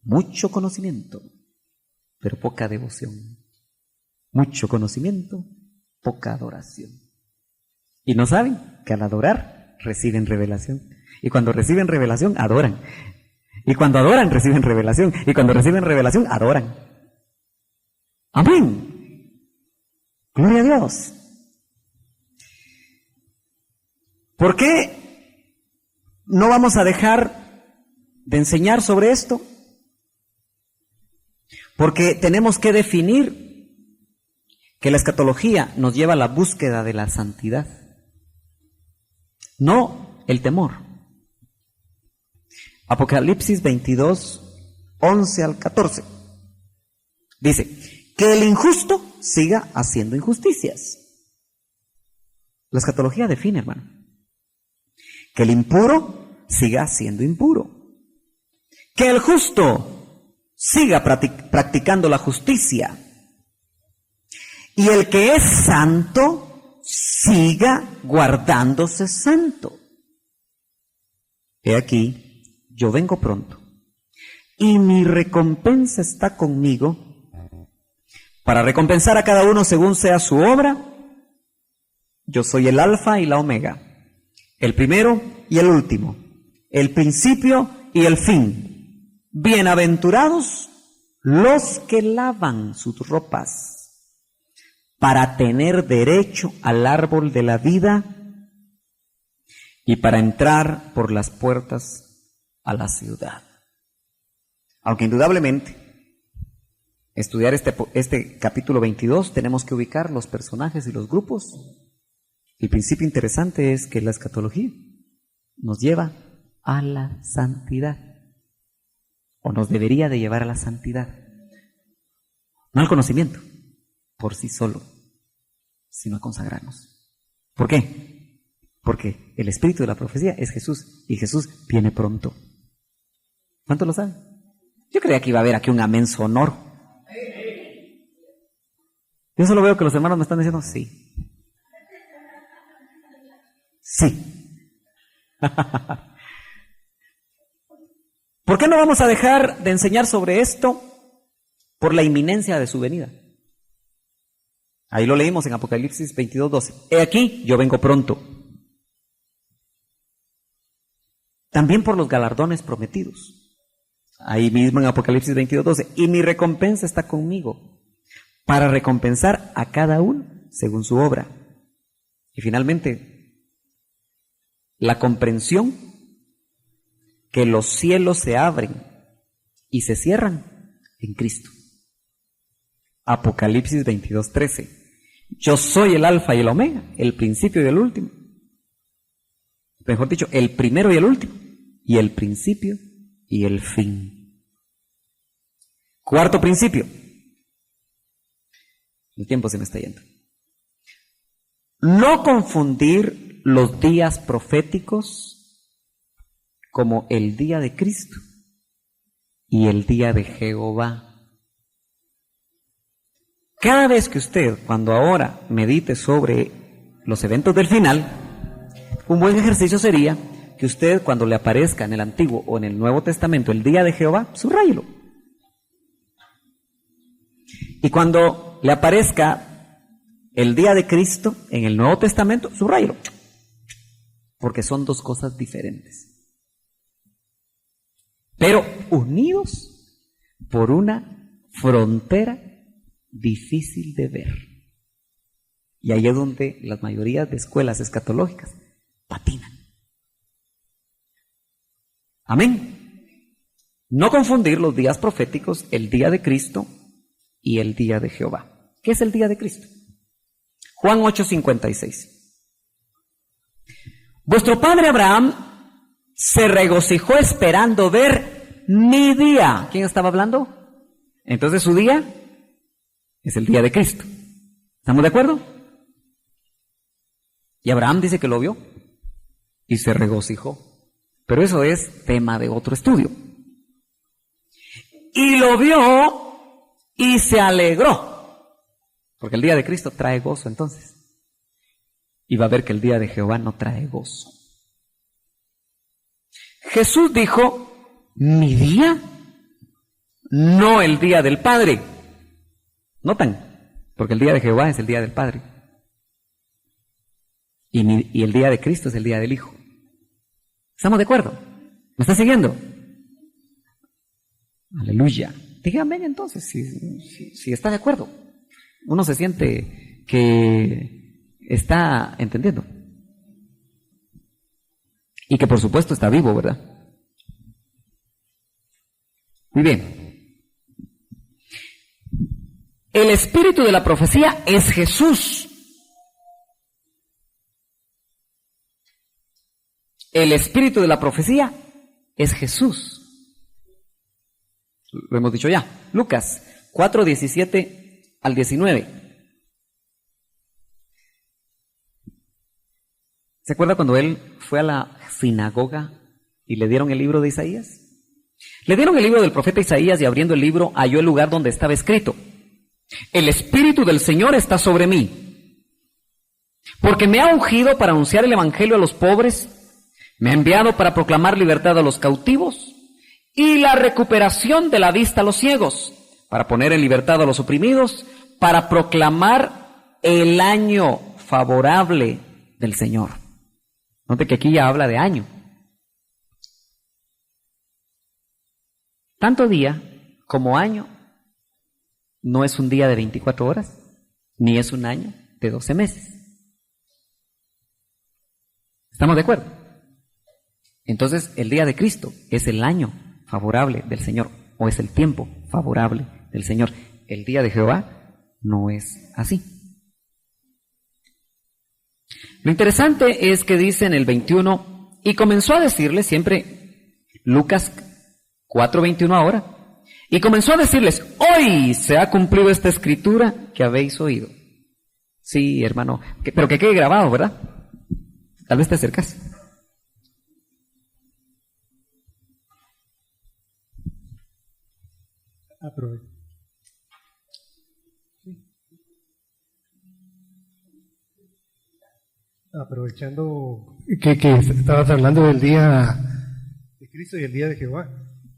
Mucho conocimiento, pero poca devoción. Mucho conocimiento, poca adoración. Y no saben que al adorar reciben revelación. Y cuando reciben revelación, adoran. Y cuando adoran, reciben revelación. Y cuando reciben revelación, adoran. Amén. Gloria a Dios. ¿Por qué no vamos a dejar de enseñar sobre esto? Porque tenemos que definir que la escatología nos lleva a la búsqueda de la santidad, no el temor. Apocalipsis 22, 11 al 14. Dice, que el injusto siga haciendo injusticias. La escatología define, hermano. Que el impuro siga siendo impuro. Que el justo siga practicando la justicia. Y el que es santo siga guardándose santo. He aquí, yo vengo pronto, y mi recompensa está conmigo, para recompensar a cada uno según sea su obra. Yo soy el Alfa y la Omega, el primero y el último, el principio y el fin. Bienaventurados los que lavan sus ropas, para tener derecho al árbol de la vida y para entrar por las puertas a la ciudad. Aunque indudablemente estudiar este capítulo 22 tenemos que ubicar los personajes y los grupos. El principio interesante es que la escatología nos lleva a la santidad, o nos debería de llevar a la santidad, no al conocimiento por sí solo, sino a consagrarnos. ¿Por qué? Porque el espíritu de la profecía es Jesús y Jesús viene pronto. ¿Cuántos lo saben? Yo creía que iba a haber aquí un amén sonoro. Yo solo veo que los hermanos me están diciendo sí. Sí. ¿Por qué no vamos a dejar de enseñar sobre esto? Por la inminencia de su venida. Ahí lo leímos en Apocalipsis 22:12. He aquí, yo vengo pronto. También por los galardones prometidos. Ahí mismo en Apocalipsis 22:12. Y mi recompensa está conmigo, para recompensar a cada uno según su obra. Y finalmente, la comprensión que los cielos se abren y se cierran en Cristo. Apocalipsis 22:13. Yo soy el Alfa y el Omega, el principio y el último. Mejor dicho, el primero y el último, y el principio y el fin. Cuarto principio. El tiempo se me está yendo. No confundir los días proféticos como el día de Cristo y el día de Jehová. Cada vez que usted, cuando ahora medite sobre los eventos del final, un buen ejercicio sería que usted, cuando le aparezca en el Antiguo o en el Nuevo Testamento el día de Jehová, subráyelo. Y cuando le aparezca el día de Cristo en el Nuevo Testamento, subráyelo, porque son dos cosas diferentes, pero unidos por una frontera difícil de ver. Y ahí es donde las mayorías de escuelas escatológicas patinan. Amén. No confundir los días proféticos, el día de Cristo y el día de Jehová. ¿Qué es el día de Cristo? Juan 8:56. Vuestro padre Abraham se regocijó esperando ver mi día. ¿Quién estaba hablando? Entonces su día es el día de Cristo. ¿Estamos de acuerdo? Y Abraham dice que lo vio y se regocijó. Pero eso es tema de otro estudio. Y lo vio y se alegró. Porque el día de Cristo trae gozo entonces. Y va a ver que el día de Jehová no trae gozo. Jesús dijo, mi día, no el día del Padre. ¿Notan? Porque el día de Jehová es el día del Padre. Y el día de Cristo es el día del Hijo. ¿Estamos de acuerdo? ¿Me está siguiendo? Aleluya. Dígame entonces si está de acuerdo. Uno se siente que está entendiendo. Y que por supuesto está vivo, ¿verdad? Muy bien. El espíritu de la profecía es Jesús. El espíritu de la profecía es Jesús. Lo hemos dicho ya. Lucas 4:17 al 19. ¿Se acuerda cuando él fue a la sinagoga y le dieron el libro de Isaías? Le dieron el libro del profeta Isaías y abriendo el libro halló el lugar donde estaba escrito: el espíritu del Señor está sobre mí, porque me ha ungido para anunciar el evangelio a los pobres. Me ha enviado para proclamar libertad a los cautivos y la recuperación de la vista a los ciegos, para poner en libertad a los oprimidos, para proclamar el año favorable del Señor. Note que aquí ya habla de año. Tanto día como año no es un día de 24 horas, ni es un año de 12 meses. ¿Estamos de acuerdo? Entonces, el día de Cristo es el año favorable del Señor, o es el tiempo favorable del Señor. El día de Jehová no es así. Lo interesante es que dice en el 21, y comenzó a decirles, siempre Lucas 4:21 ahora, y comenzó a decirles, hoy se ha cumplido esta escritura que habéis oído. Sí, hermano, pero que quede grabado, ¿verdad? Tal vez te acercas. Aprovechando que estabas hablando del día de Cristo y el día de Jehová,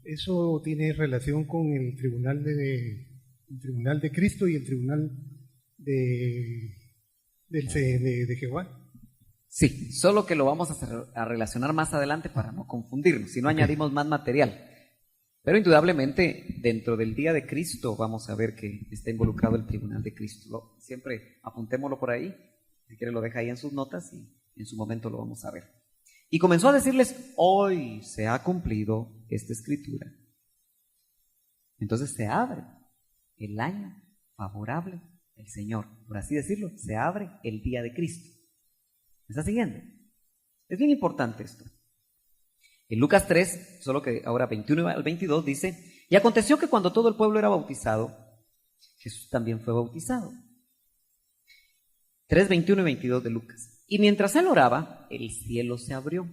¿eso tiene relación con el tribunal de Cristo y el tribunal de Jehová? Sí, solo que lo vamos a relacionar más adelante para no confundirnos, si no añadimos más material. Pero indudablemente dentro del día de Cristo vamos a ver que está involucrado el tribunal de Cristo. Siempre apuntémoslo por ahí, si quiere lo deja ahí en sus notas y en su momento lo vamos a ver. Y comenzó a decirles, hoy se ha cumplido esta escritura. Entonces se abre el año favorable del Señor, por así decirlo, se abre el día de Cristo. ¿Me está siguiendo? Es bien importante esto. En Lucas 3, solo que ahora 21 al 22 dice, y aconteció que cuando todo el pueblo era bautizado, Jesús también fue bautizado. 3, 21 y 22 de Lucas. Y mientras él oraba, el cielo se abrió.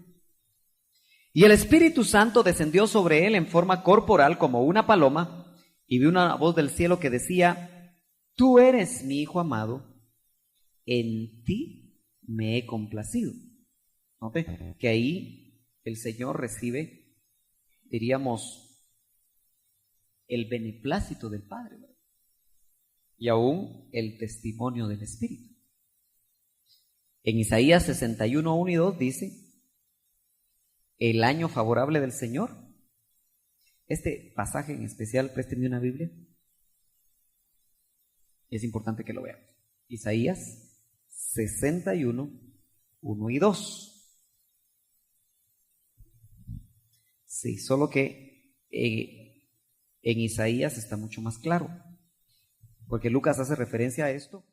Y el Espíritu Santo descendió sobre él en forma corporal como una paloma, y vi una voz del cielo que decía, tú eres mi Hijo amado, en ti me he complacido. ¿Note? Que ahí el Señor recibe, diríamos, el beneplácito del Padre, ¿verdad? y aún el testimonio del Espíritu. En Isaías 61, 1 y 2 dice, el año favorable del Señor. Este pasaje en especial, préstenme una Biblia. Es importante que lo veamos. Isaías 61, 1 y 2. Sí, solo que en Isaías está mucho más claro, porque Lucas hace referencia a esto.